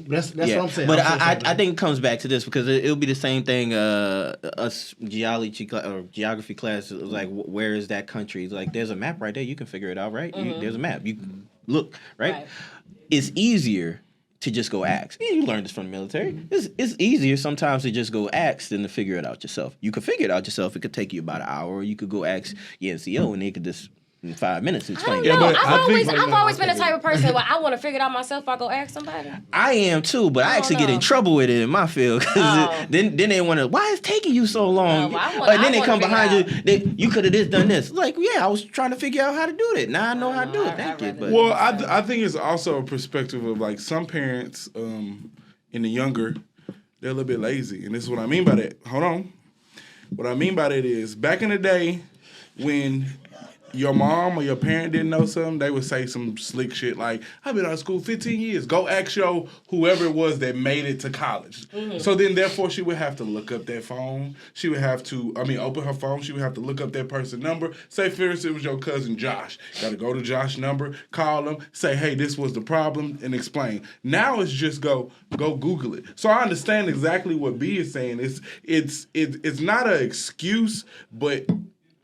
what I'm saying. But I'm saying I think it comes back to this because it'll be the same thing. Us geography class is like, where is that country? It's like there's a map right there. You can figure it out, right? There's a map. You look, right? It's easier to just go ask. Yeah, you learned this from the military. It's easier sometimes to just go ask than to figure it out yourself. You could figure it out yourself. It could take you about an hour, or you could go ask your NCO and they could just in 5 minutes explain. I don't know. but I've always been the type of person where I want to figure it out myself. I go ask somebody. I am too, but I actually get in trouble with it in my field because then they want to. Why is it taking you so long? And then they come behind you. You could have just done this. Like, yeah, I was trying to figure out how to do it. Now I know how to do it. Thank you. But Well, I think it's also a perspective of like some parents in the younger, they're a little bit lazy, and this is what I mean by that. Hold on. What I mean by that is back in the day when your mom or your parent didn't know something, they would say some slick shit like, I've been out of school 15 years. Go ask your whoever it was that made it to college. Mm-hmm. So then, therefore, she would have to look up that phone. She would have to, open her phone. She would have to look up that person's number. Say, for instance, it was your cousin Josh. Got to go to Josh's number, call him, say, hey, this was the problem, and explain. Now it's just go Google it. So I understand exactly what B is saying. It's not an excuse, but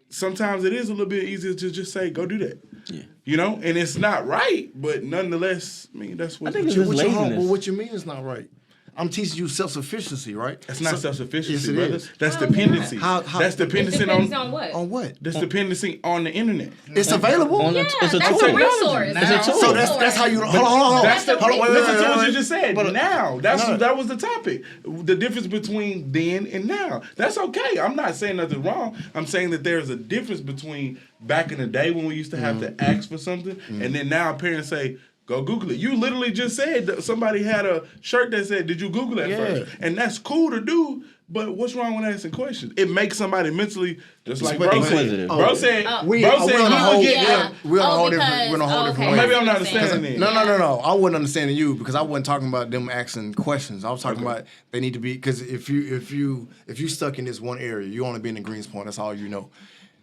sometimes it is a little bit easier to just say, go do that. Yeah. You know? And it's not right, but nonetheless, that's what... I think it's just laziness. Well, what you mean it's not right? I'm teaching you self-sufficiency, right? That's not self-sufficiency, yes, brother. Is. That's dependency. It's That's dependency on what? On what? That's dependency on the internet. It's available? It's a that's tool. a resource. It's a tool. So that's how you... Hold on. That's the, hold on, listen to what wait. you just said. But now, that was the topic. The difference between then and now. That's okay. I'm not saying nothing wrong. I'm saying that there's a difference between back in the day when we used to have to ask for something, and then now parents say, go Google it. You literally just said that somebody had a shirt that said, did you Google that first? And that's cool to do, but what's wrong with asking questions? It makes somebody mentally, just like bro said. Bro said, we're on a whole different way. Maybe I'm not understanding it. No. I wasn't understanding you because I wasn't talking about them asking questions. I was talking about they need to be, because if you stuck in this one area, you only been in Greenspoint, that's all you know.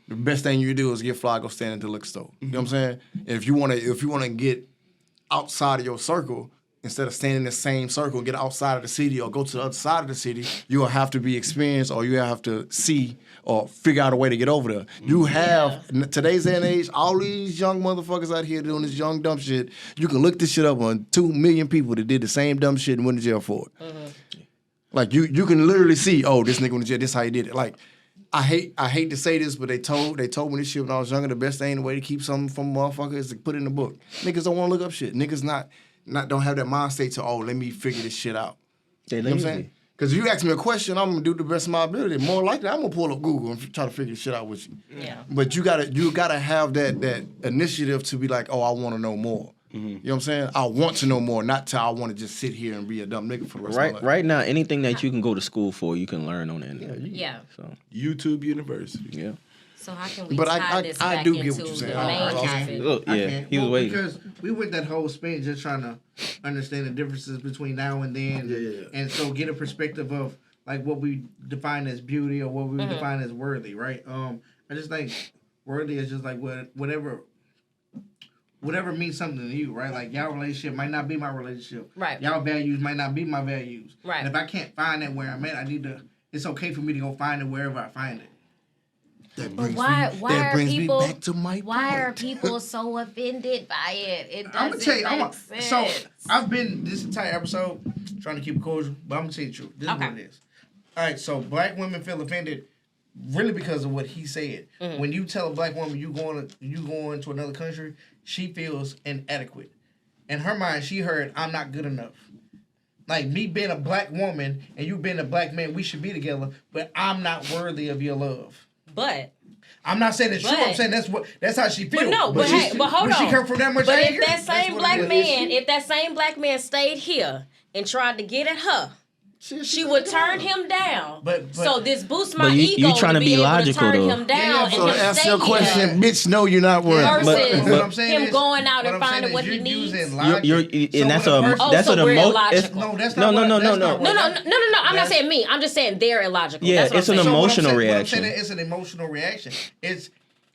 The best thing you do is get fly, go stand at the liquor store. You know what I'm saying? And if you wanna get outside of your circle, instead of staying in the same circle, get outside of the city or go to the other side of the city, you will have to be experienced or you have to see or figure out a way to get over there. You have, today's day and age, all these young motherfuckers out here doing this young dumb shit. You can look this shit up on 2 million people that did the same dumb shit and went to jail for it. Like, you can literally see, oh, this nigga went to jail, this how he did it. Like, I hate to say this, but they told me this shit when I was younger. The best thing, the way to keep something from motherfuckers is to put it in the book. Niggas don't want to look up shit. Niggas don't have that mind state to, let me figure this shit out. You know what I'm saying? Because if you ask me a question, I'm gonna do the best of my ability. More likely, I'm gonna pull up Google and try to figure shit out with you. Yeah. But you gotta have that initiative to be like, I want to know more. You know what I'm saying? I want to know more, not I want to just sit here and be a dumb nigga for the rest of my life. Right now, anything that you can go to school for, you can learn on the internet. Yeah. So YouTube University. yeah. So how can we But tie this back do get into what you're the saying. main topic? Look, yeah, he was waiting. Because we went that whole spin just trying to understand the differences between now and then. Yeah. And so get a perspective of like what we define as beauty or what we define as worthy, right? I just think worthy is just like whatever means something to you, right? Like y'all relationship might not be my relationship. Right. Y'all values might not be my values. Right. And if I can't find that where I'm at, it's okay for me to go find it wherever I find it. That But brings me back to my why point. are people so offended by it? It I'm doesn't gonna tell you, make sense. so I've been this entire episode trying to keep it cordial, but I'm gonna tell you the truth. This is what it is. All right, so black women feel offended really because of what he said. When you tell a black woman you going to another country, she feels inadequate. In her mind, she heard, I'm not good enough. Like me being a black woman and you being a black man, we should be together, but I'm not worthy of your love. But I'm not saying it's true. I'm saying that's how she feels. But no, but hold on. She come from that much But anger. if that same black man stayed here and tried to get at her, she would turn him down. But so this boosts my you ego trying to be able logical, to turn though. him down So and him answer stay your question, here. bitch. No, you're not worthy. Versus what I'm saying him is, going out and what I'm saying finding is what he you're needs. using logic. And that's when a person- that's so an we're emotion. illogical. No, that's No, not. no, what- no, that's no, not no. what- No. I'm not saying me. I'm just saying they're illogical. Yeah, That's what it's I'm an saying. emotional What I'm reaction. saying, it's an emotional reaction.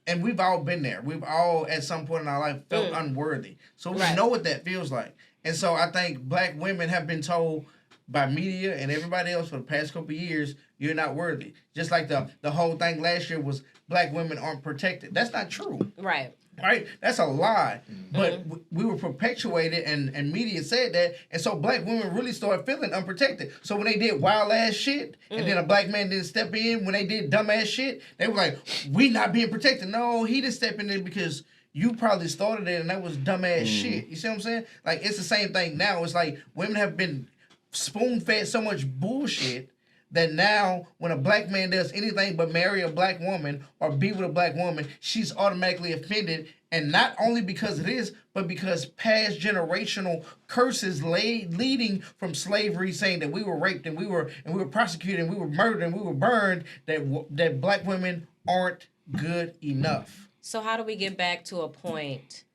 And we've all been there. We've all, at some point in our life, felt unworthy. So we know what that feels like. And so I think black women have been told by media and everybody else for the past couple of years, you're not worthy. Just like the whole thing last year was black women aren't protected. That's not true. Right. Right? That's a lie. But we were perpetuated and media said that. And so black women really started feeling unprotected. So when they did wild ass shit and then a black man didn't step in when they did dumb ass shit, they were like, we not being protected. No, he didn't step in there because you probably started it and that was dumb ass shit. You see what I'm saying? Like, it's the same thing now. It's like women have been spoon fed so much bullshit that now when a black man does anything but marry a black woman or be with a black woman, she's automatically offended. And not only because of this, but because past generational curses leading from slavery, saying that we were raped and we were prosecuted and we were murdered and we were burned, that black women aren't good enough. So how do we get back to a point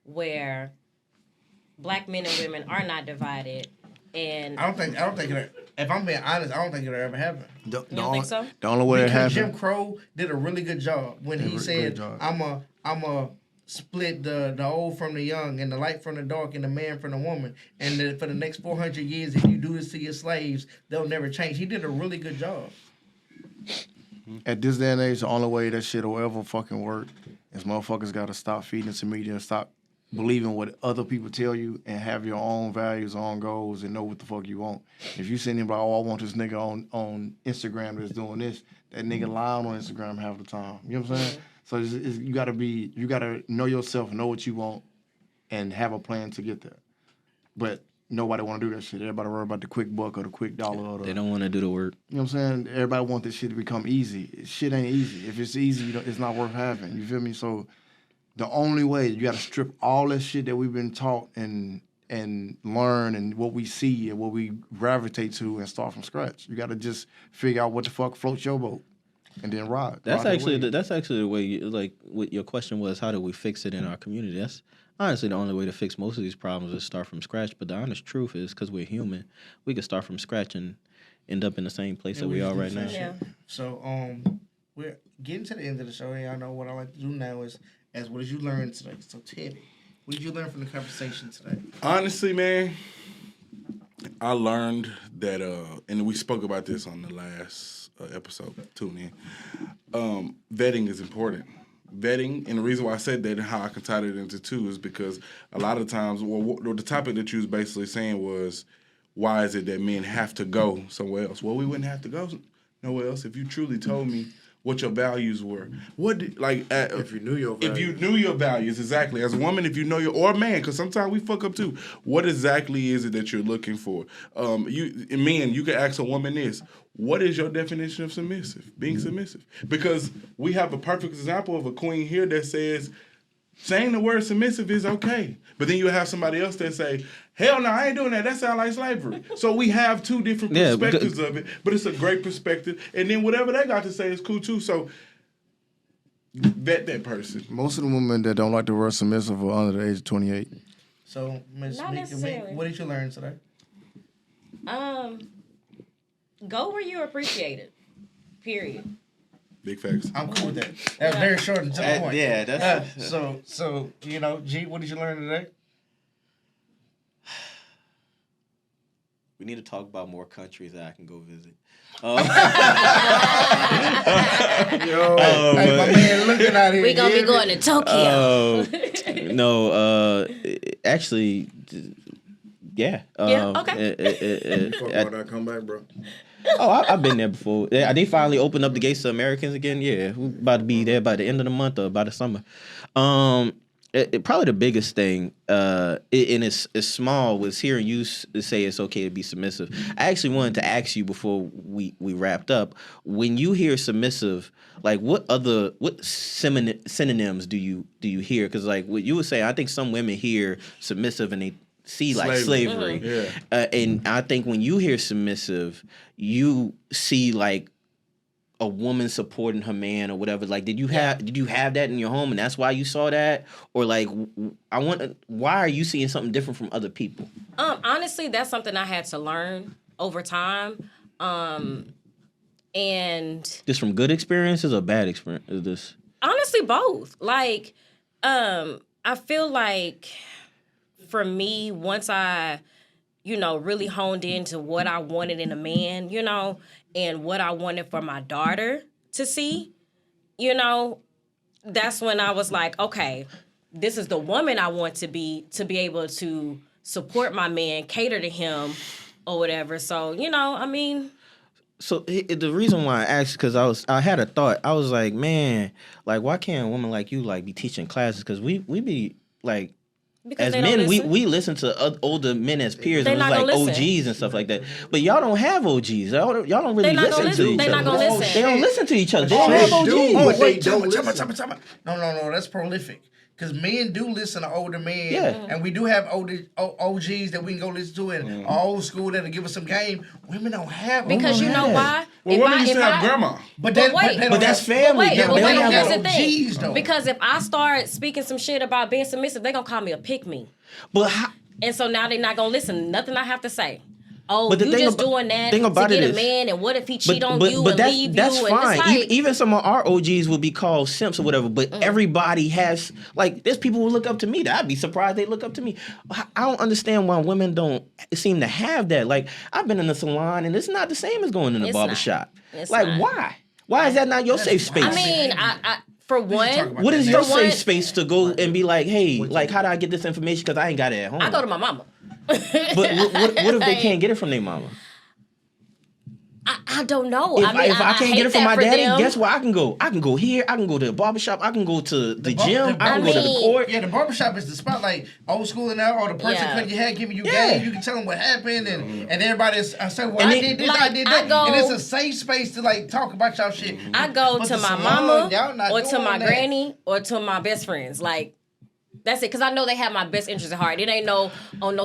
where black men and women are not divided? And I don't think if I'm being honest, I don't think it'll ever happen. you don't think so? The only way it Because happened. Jim Crow did a really good job when he said, I'm a split the old from the young and the light from the dark and the man from the woman. And then for the next 400 years, if you do this to your slaves, they'll never change. He did a really good job. At this day and age, the only way that shit will ever fucking work is motherfuckers got to stop feeding to media and stop believing what other people tell you and have your own values, own goals, and know what the fuck you want. If you send him like, oh, I want this nigga on Instagram that's doing this, that nigga lying on Instagram half the time. You know what I'm saying? So you gotta know yourself, know what you want, and have a plan to get there. But nobody want to do that shit. Everybody worry about the quick buck or the quick dollar. Or They don't want to do the work. You know what I'm saying? Everybody want this shit to become easy. Shit ain't easy. If it's easy, it's not worth having. You feel me? So the only way, you got to strip all that shit that we've been taught and learn and what we see and what we gravitate to and start from scratch. You got to just figure out what the fuck floats your boat and then ride. That's ride actually the wave. that's actually the way. Like, what your question was, how do we fix it in our community? That's honestly the only way to fix most of these problems is start from scratch. But the honest truth is, because we're human, we could start from scratch and end up in the same place that we are right now. Yeah. So we're getting to the end of the show, and y'all know what I like to do now is ask, what did you learn today? So Teddy, what did you learn from the conversation today? Honestly, man, I learned that, and we spoke about this on the last episode, tune in, vetting is important. Vetting, and the reason why I said that and how I can tie it into two is because a lot of times, the topic that you was basically saying was, why is it that men have to go somewhere else? Well, we wouldn't have to go nowhere else if you truly told me what your values were. If you knew your values. If you knew your values, exactly. As a woman, if you know or a man, because sometimes we fuck up too. What exactly is it that you're looking for? You can ask a woman this: what is your definition of submissive? Being submissive, because we have a perfect example of a queen here that says saying the word submissive is okay, but then you have somebody else that say, hell no, I ain't doing that. That sounds like slavery. So we have two different perspectives of it, but it's a great perspective. And then whatever they got to say is cool too. So vet that person. Most of the women that don't like the word submissive are under the age of 28. So Ms. Not necessarily. What did you learn today? Go where you're appreciated. Period. Big facts. I'm cool with that. That's very short and to the point. Yeah, that's So G, what did you learn today? we need to talk about more countries that I can go visit. Hey, my man looking out here. We're going to be going to Tokyo. Actually, yeah. Okay. Fuck about that comeback, bro. I've been there before. They finally opened up the gates to Americans again. Yeah, we about to be there by the end of the month or by the summer. Probably the biggest thing, and it's small, was hearing you say it's okay to be submissive. I actually wanted to ask you before we wrapped up, when you hear submissive, like what synonyms do you hear? Because like what you would say, I think some women hear submissive and they see like slavery. Yeah. And I think when you hear submissive, you see like a woman supporting her man or whatever. Like, did you have that in your home and that's why you saw that? Or like, why are you seeing something different from other people? Honestly, that's something I had to learn over time. And Just from good experiences or bad experience? This honestly, both. Like, I feel like for me, once I, really honed into what I wanted in a man, and what I wanted for my daughter to see, that's when I was like, okay, this is the woman I want to be able to support my man, cater to him, or whatever. So, you know, I mean. So the reason why I asked, because I had a thought. I was like, man, like, why can't a woman like you like be teaching classes? Because we be like, Because as men, we listen to older men as peers and not like gonna listen. OGs and stuff like that. But y'all don't have OGs. Y'all don't really listen to each They other. not gonna listen. They don't listen to each other. They Oh, don't have they OGs. do. Oh, But they wait, don't time listen. out. No, that's prolific. Because men do listen to older men, Yeah. and we do have older OGs that we can go listen to, and old school that'll give us some game. Women don't have Because you know why? Well, women used to have grandma. But But wait. they But don't that's have- family. Wait, They but don't wait, have here's the OGs, though. thing. Because if I start speaking some shit about being submissive, they're gonna call me a pick me. But how, And so now they're not gonna listen. Nothing I have to say. Oh, But the you thing just about- doing that thing to about get it a is- man, and what if he cheat on you and that's, leave that's you? fine. And it's like, Even some of our OGs would be called simps or whatever. But everybody has, like, there's people who look up to me. That I'd be surprised they look up to me. I don't understand why women don't seem to have that. Like, I've been in the salon and it's not the same as going in the It's barbershop. It's Like, not. why? Why is that not your safe space? I mean, I for one, What is your for one, safe space to go and be like, hey, like, how do I get this information? Because I ain't got it at home. I go to my mama. But what if they can't get it from their mama? I don't know. If I mean, if I can't hate get it from that my for daddy, them. guess where I can go? I can go here. I can go to the barbershop. I can go to the bar- gym. the- I can I go to the mean- court. Yeah, the barbershop is the spot, like old school and now, or the person Yeah. cutting your hair, giving you Yeah. game. You can tell them what happened, and everybody's say, well, And I they- did this, like, I did I that, go- and it's a safe space to like talk about y'all shit. I go But to the my salon, mama y'all not or to doing my that. granny or to my best friends. Like, that's it. Because I know they have my best interest at heart. It ain't no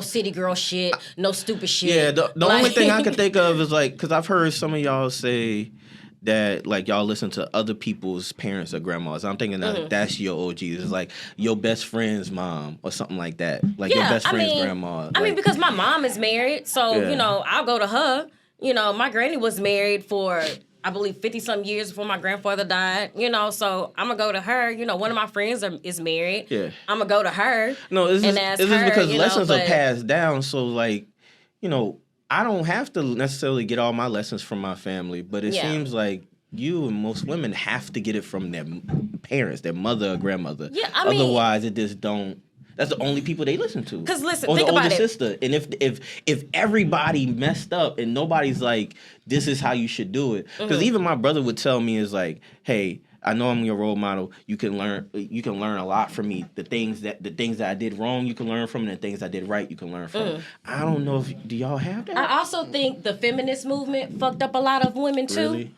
city girl shit, no stupid shit. Yeah, the Like- only thing I can think of is like, because I've heard some of y'all say that like y'all listen to other people's parents or grandmas. I'm thinking that that's your OGs. It's like your best friend's mom or something like that. Like your best friend's grandma. I mean, Like, because my mom is married, so Yeah. you know, I'll go to her. You know, my granny was married for, I believe, 50-some years before my grandfather died. You know, so I'm gonna go to her. You know, one of my friends is married. Yeah. I'm gonna go to her. no, it's and just, ask it's just her, because you know, lessons are but- passed down. So like, you know, I don't have to necessarily get all my lessons from my family, but it Yeah. seems like you and most women have to get it from their parents, their mother or grandmother. Yeah, I mean- otherwise it just don't. That's the only people they listen to. 'Cause listen, or think the about older it. sister. And if everybody messed up and nobody's like, this is how you should do it. Because even my brother would tell me is like, hey, I know I'm your role model. You can learn a lot from me. The things that I did wrong, you can learn from, and the things I did right, you can learn from. I don't know if do y'all have that? I also think the feminist movement fucked up a lot of women too. Really?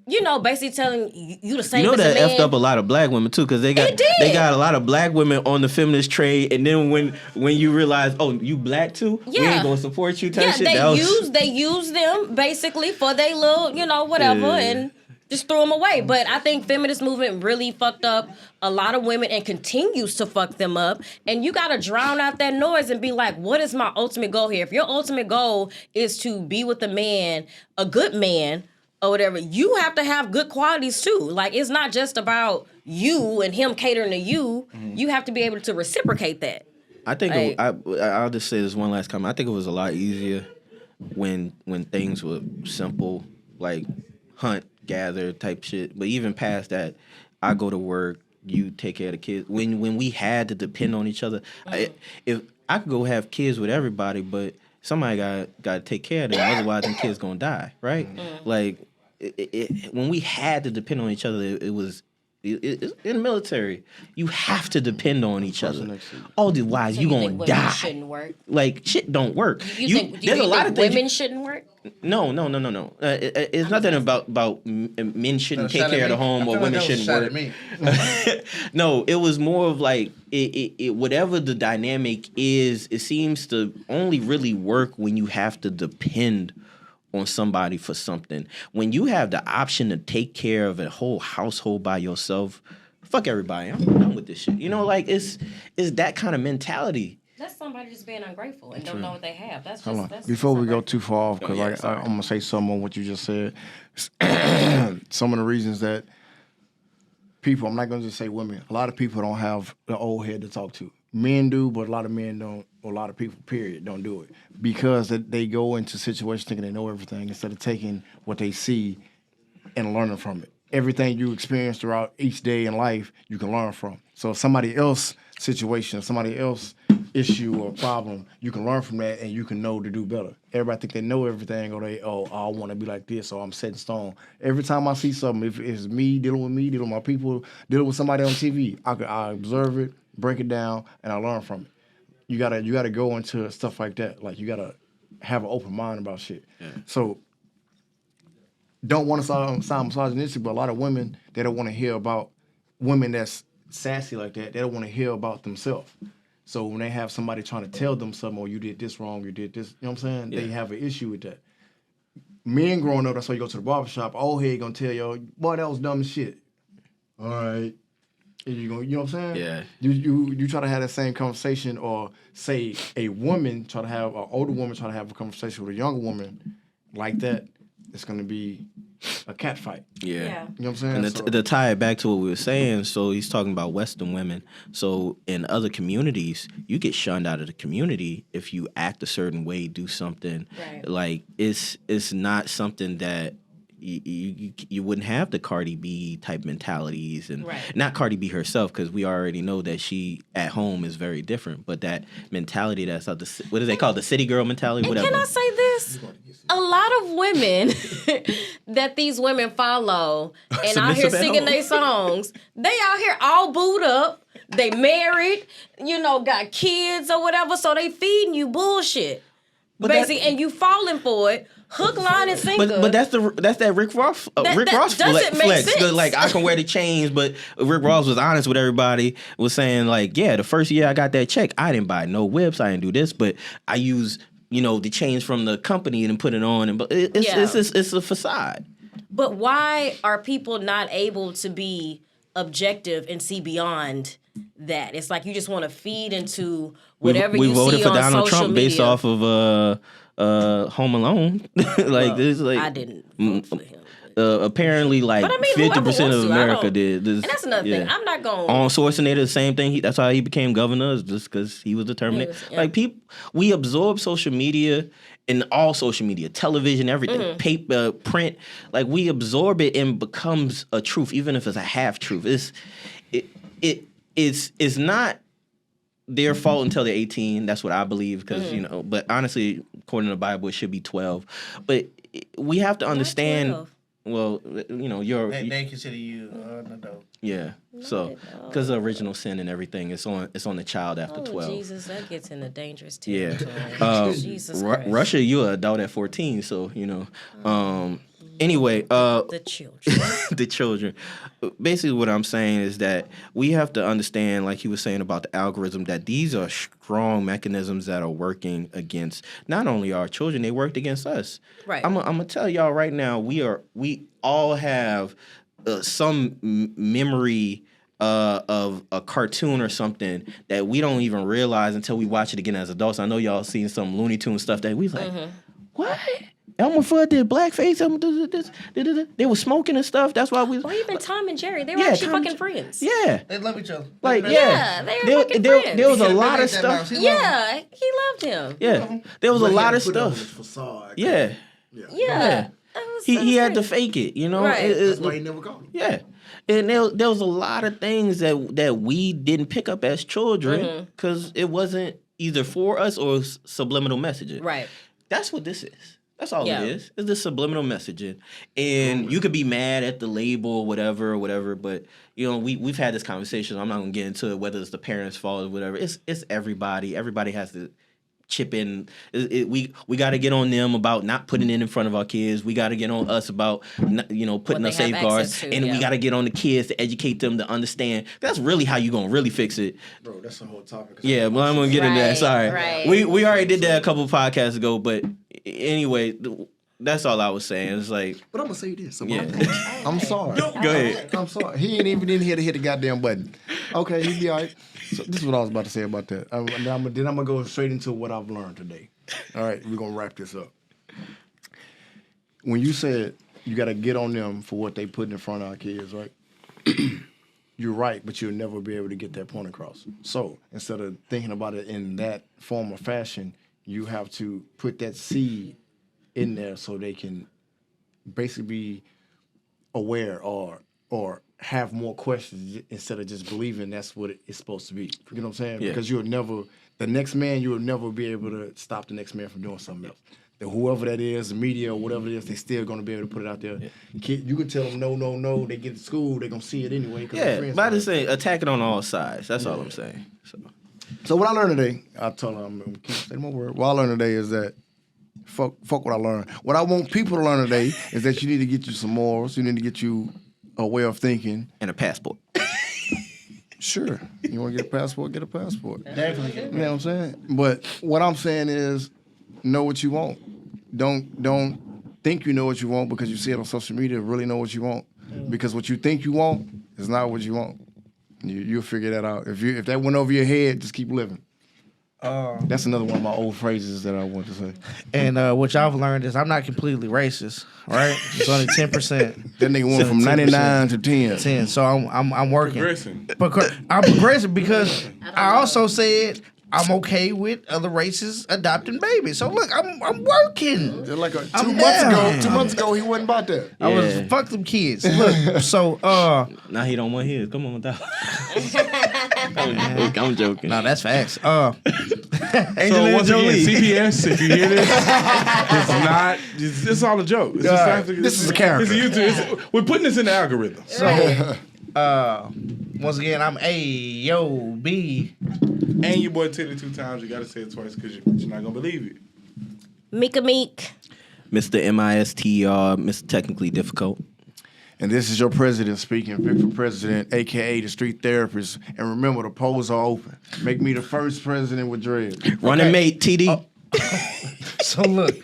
You know, basically telling you the same You know as a that man. effed up a lot of black women too, because they got It did. they got a lot of black women on the feminist trade, and then when you realize, oh, you black too, we Yeah. ain't gonna support you type Yeah, shit. That was- they use them basically for their little, you know, whatever, Yeah. and just throw them away. But I think feminist movement really fucked up a lot of women and continues to fuck them up. And you gotta drown out that noise and be like, what is my ultimate goal here? If your ultimate goal is to be with a man, a good man, or whatever, you have to have good qualities too. Like, it's not just about you and him catering to you. You have to be able to reciprocate that. I think Like- I'll just say this one last comment. I think it was a lot easier when things were simple, like hunt, gather type shit. But even past that, I go to work, you take care of the kids. When we had to depend on each other, if I could go have kids with everybody, but somebody got to take care of them, otherwise them kids gonna die, right? Like when we had to depend on each other, it was. In the military, you have to depend on each other. Otherwise, So you think gonna women die. shouldn't work? Like shit don't work. Do you think women shouldn't work? No. It's nothing about men shouldn't take care of the home or women shouldn't work. No, it was more of like it whatever the dynamic is. It seems to only really work when you have to depend on somebody for something. When you have the option to take care of a whole household by yourself, fuck everybody. I'm done with this shit. You know, like it's that kind of mentality. That's somebody just being ungrateful and don't know what they have. That's just, Hold on. that's Before just we go ungrateful. too far off, because yeah, I'm sorry. going to say something on what you just said. Some of the reasons that people, I'm not going to just say women, a lot of people don't have the old head to talk to. Men do, but a lot of men don't, or a lot of people, period, don't do it. Because they go into situations thinking they know everything instead of taking what they see and learning from it. everything you experience throughout each day in life, you can learn from. So somebody else situation, somebody else issue or problem, you can learn from that and you can know to do better. Everybody think they know everything, or I want to be like this, or I'm set in stone. Every time I see something, if it's me, dealing with my people, dealing with somebody on TV, I observe it, break it down, and I learn from it. You gotta go into stuff like that. Like, you gotta have an open mind about shit. Yeah. So don't want to sound misogynistic, but a lot of women, they don't want to hear about women that's sassy like that. They don't want to hear about themselves. So when they have somebody trying to tell them something, or you did this wrong, you did this, you know what I'm saying? Yeah. They have an issue with that. Men growing up, that's why you go to the barbershop, old head gonna tell you, boy, that was dumb as shit. All right. And you know what I'm saying? Yeah. You try to have that same conversation, or say an older woman try to have a conversation with a younger woman like that, it's gonna be a cat fight. Yeah. You know what I'm saying? And to tie it back to what we were saying, so he's talking about Western women. So in other communities, you get shunned out of the community if you act a certain way, do something. Right. Like, it's not something that you wouldn't have the Cardi B type mentalities, and not Cardi B herself, because we already know that she at home is very different. But that mentality that's out what is they call the city girl mentality? And whatever. Can I say this? A lot of women that these women follow and out here singing their songs, they out here all booed up. They married, got kids or whatever, so they feeding you bullshit, basically, and you falling for it. Hook, line, and sinker. But that's that Rick Ross flex. Like, I can wear the chains, but Rick Ross was honest with everybody. Was saying, like, yeah, the first year I got that check, I didn't buy no whips, I didn't do this, but I used the chains from the company and put it on. And it's a facade. But why are people not able to be objective and see beyond that? It's like you just want to feed into whatever you see on social media. We voted for Donald Trump based off of Home Alone. I didn't vote for him. Apparently, like, 50% of America did. And that's another thing. I'm not going. On Schwarzenegger, the same thing. That's how he became governor, is just because he was determined. Like, we absorb social media, and all social media, television, everything, paper, print. Like, we absorb it and becomes a truth, even if it's a half truth. It's not their fault until they're 18. That's what I believe, because But honestly, according to the Bible, it should be 12. But we have to understand. Well, you're. They consider you an adult. Yeah. So, because the original sin and everything, it's on the child after 12. Jesus, that gets into dangerous territory. Yeah. Jesus Christ. Russia, you're an adult at 14, so Anyway, the children. The children. Basically, what I'm saying is that we have to understand, like he was saying about the algorithm, that these are strong mechanisms that are working against not only our children, they worked against us. Right. I'm gonna tell y'all right now, we all have some memory of a cartoon or something that we don't even realize until we watch it again as adults. I know y'all seen some Looney Tunes stuff that we was like, what? Elmer Fudd did blackface. They were smoking and stuff. That's why we. Or even Tom and Jerry. They were actually fucking friends. Yeah. They love each other. Like, yeah, they were fucking friends. There was a lot of stuff. Yeah, he loved him. Yeah, there was a lot of stuff. Yeah. Yeah. He had to fake it, Right. That's why he never caught him. Yeah. And there was a lot of things that we didn't pick up as children because it wasn't either for us or subliminal messaging. Right. That's what this is. That's all it is. It's the subliminal messaging. And you could be mad at the label or whatever, but we've had this conversation. I'm not gonna get into it, whether it's the parents' fault or whatever. It's everybody. Everybody has to chip in. We got to get on them about not putting it in front of our kids. We got to get on us about putting up safeguards, and we got to get on the kids to educate them to understand. That's really how you gonna really fix it, bro. That's the whole topic. Yeah, well, I'm gonna get into that. Sorry, right. We already did that a couple of podcasts ago, but anyway. That's all I was saying. It's like, but I'm gonna say this. I'm sorry. Go ahead. I'm sorry. He ain't even in here to hit the goddamn button. Okay, he'll be all right. So this is what I was about to say about that. Then I'm gonna go straight into what I've learned today. All right, we're gonna wrap this up. When you said you gotta get on them for what they put in front of our kids, right? You're right, but you'll never be able to get that point across. So instead of thinking about it in that form or fashion, you have to put that seed in there so they can basically be aware or have more questions instead of just believing that's what it's supposed to be. You know what I'm saying? Yeah. Because you'll never be able to stop the next man from doing something else. That whoever that is, the media or whatever it is, they still gonna be able to put it out there. Kid, you can tell them no. They get to school, they gonna see it anyway. Yeah, but I just say attack it on all sides. That's all I'm saying. So what I learned today, I told them I'm gonna keep saying my word. What I learned today is that fuck what I learned. What I want people to learn today is that you need to get you some morals. You need to get you a way of thinking And a passport. Sure, you want to get a passport, get a passport. Definitely. You know what I'm saying? But what I'm saying is, know what you want. Don't think you know what you want because you see it on social media. Really know what you want, because what you think you want is not what you want. You'll figure that out. If that went over your head, just keep living. That's another one of my old phrases that I want to say. And what y'all have learned is I'm not completely racist, right? It's only 10%. That nigga went from 99 to 10. 10. So I'm working. Progressing. I'm progressing because I also said I'm okay with other races adopting babies. So look, I'm working. Just like I'm 2 months ago, he wasn't about that. I was fuck them kids. Look, so Now he don't want his. Come on, dog. I'm joking. no, that's facts. So once again, CPS, if you hear this, it's not. It's all a joke. It's just This is a character. It's a YouTube. We're putting this in the algorithm. So once again, I'm A-Yo-B. And your boy Titty 2 times. You got to say it twice because you're not gonna believe it. Mika Meek. Mr. MISTR, Mr. Technically Difficult. And this is your president speaking, Vic for President, a.k.a. the street therapist. And remember, the polls are open. Make me the first president with dreads. Running mate, TD. So look,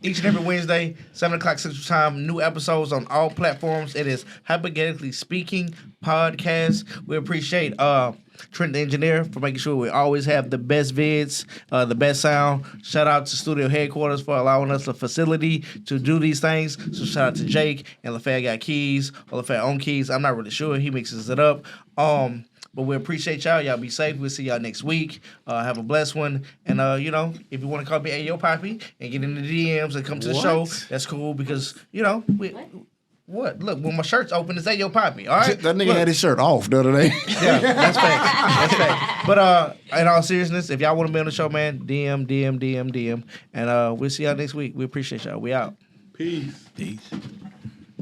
each and every Wednesday, 7 o'clock Central Time, new episodes on all platforms. It is Hypoghettocally Speaking podcast. We appreciate Trent the engineer for making sure we always have the best vids, the best sound. Shout out to studio headquarters for allowing us the facility to do these things. So shout out to Jake and LaFayette got keys, or LaFayette on keys. I'm not really sure. He mixes it up. But we appreciate y'all. Y'all be safe. We'll see y'all next week. Have a blessed one. And, if you want to call me Ayo Poppy and get in the DMs and come to the show, that's cool because, What? Look, when my shirt's open, it's Ayo Poppy, all right? That nigga had his shirt off the other day. Yeah, that's fact. But in all seriousness, if y'all want to be on the show, man, DM. And we'll see y'all next week. We appreciate y'all. We out. Peace. Peace.